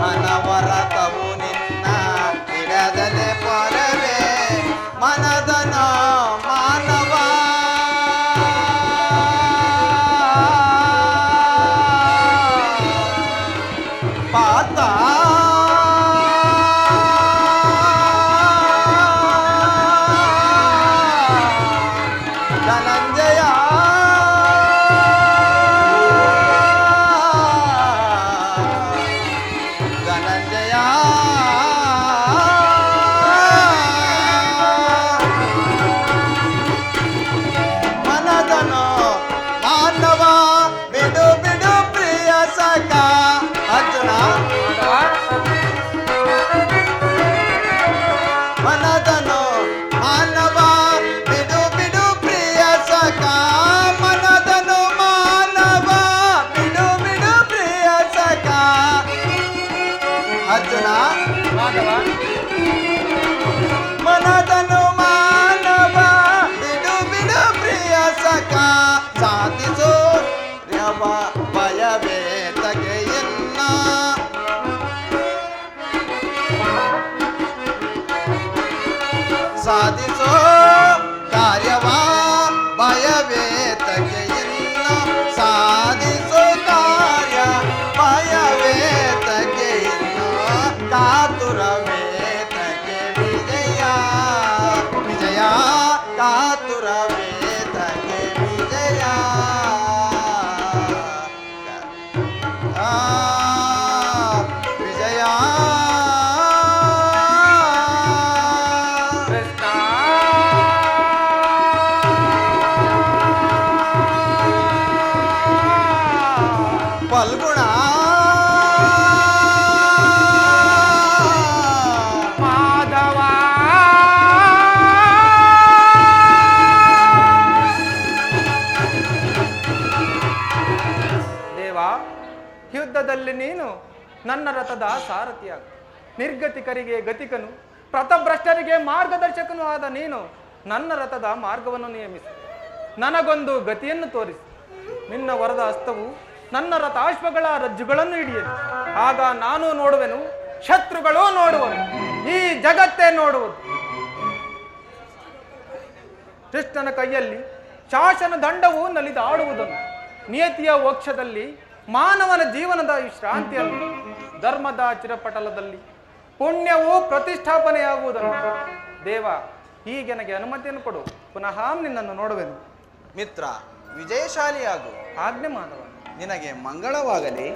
ಅನವರತವು ನಿನ್ನ ಬಿಡದಲೆ ಪೊರವೆ ಮನದನ ಮಾನವ ಪಾತ ಧನಂಜಯ ಧನಂಜಯ ಮನದನೋ ಮಾನವ ಬಿಡು ಬಿಡು ಪ್ರಿಯ ಸಖ ಅರ್ಜುನ ಮನದನೋ ಮಾನವ ಬಿಡು ಬಿಡು ಪ್ರಿಯ ಸಖ ಮನದನೋ ಮಾನವ ಬಿಡು ಬಿಡು ಪ್ರಿಯ ಸಖ ಅರ್ಜುನ ಮಾಧವ ಮನದನು ಮಾನವ ಬಿಡು ಬಿಡು ಪ್ರಿಯ ಸಖ ಸಾಧಿಸೋ ರವ ಭಯವೇ ತಗೆಯನ್ನ ಸಾಧಿಸೋ ಕಾರ್ಯವ ಭಯವೇ ತಗೆಯನ್ನ ಸಾಧಿಸೋ ಕಾರ್ಯ ಭಯವೇ ತಗೆಯನ್ನ ಕಾತುರವೇ ತಗೆ ವಿಜಯ ವಿಜಯ ಕಾತುರವೇ ತಗೆ ವಿಜಯ ವಿಜಯ ಕೃಷ್ಣ ಫಲ್ಗುಣ ಮಾಧವ ದೇವ ಯುದ್ಧದಲ್ಲಿ ನೀನು ನನ್ನ ರಥದ ಸಾರಥಿಯಾಗ ನಿರ್ಗತಿಕರಿಗೆ ಗತಿಕನು ಪ್ರತಭ್ರಷ್ಟರಿಗೆ ಮಾರ್ಗದರ್ಶಕನೂ ಆದ ನೀನು ನನ್ನ ರಥದ ಮಾರ್ಗವನ್ನು ನಿಯಮಿಸಿ ನನಗೊಂದು ಗತಿಯನ್ನು ತೋರಿಸಿ ನಿನ್ನ ವರದ ಹಸ್ತವು ನನ್ನ ರಥಾಶ್ವಗಳ ರಜ್ಜುಗಳನ್ನು ಹಿಡಿಯಲಿ ಆಗ ನಾನು ನೋಡುವೆನು ಶತ್ರುಗಳು ನೋಡುವರು ಈ ಜಗತ್ತೇ ನೋಡುವುದು ಕೃಷ್ಣನ ಕೈಯಲ್ಲಿ ಶಾಸನ ದಂಡವು ನಲಿದಾಡುವುದನ್ನು ನಿಯತಿಯ ವಕ್ಷದಲ್ಲಿ ಮಾನವನ ಜೀವನದ ವಿಶ್ರಾಂತಿಯನ್ನು ಧರ್ಮದ ಚಿರಪಟಲದಲ್ಲಿ ಪುಣ್ಯವು ಪ್ರತಿಷ್ಠಾಪನೆಯಾಗುವುದನ್ನು ದೇವ ಹೀಗೆ ನನಗೆ ಅನುಮತಿಯನ್ನು ಕೊಡು ಪುನಃ ನಿನ್ನನ್ನು ನೋಡುವೆನು ಮಿತ್ರ ವಿಜಯಶಾಲಿಯಾಗು ಆಜ್ಞೆ ಮಾಧವ ನಿನಗೆ ಮಂಗಳವಾಗಲಿ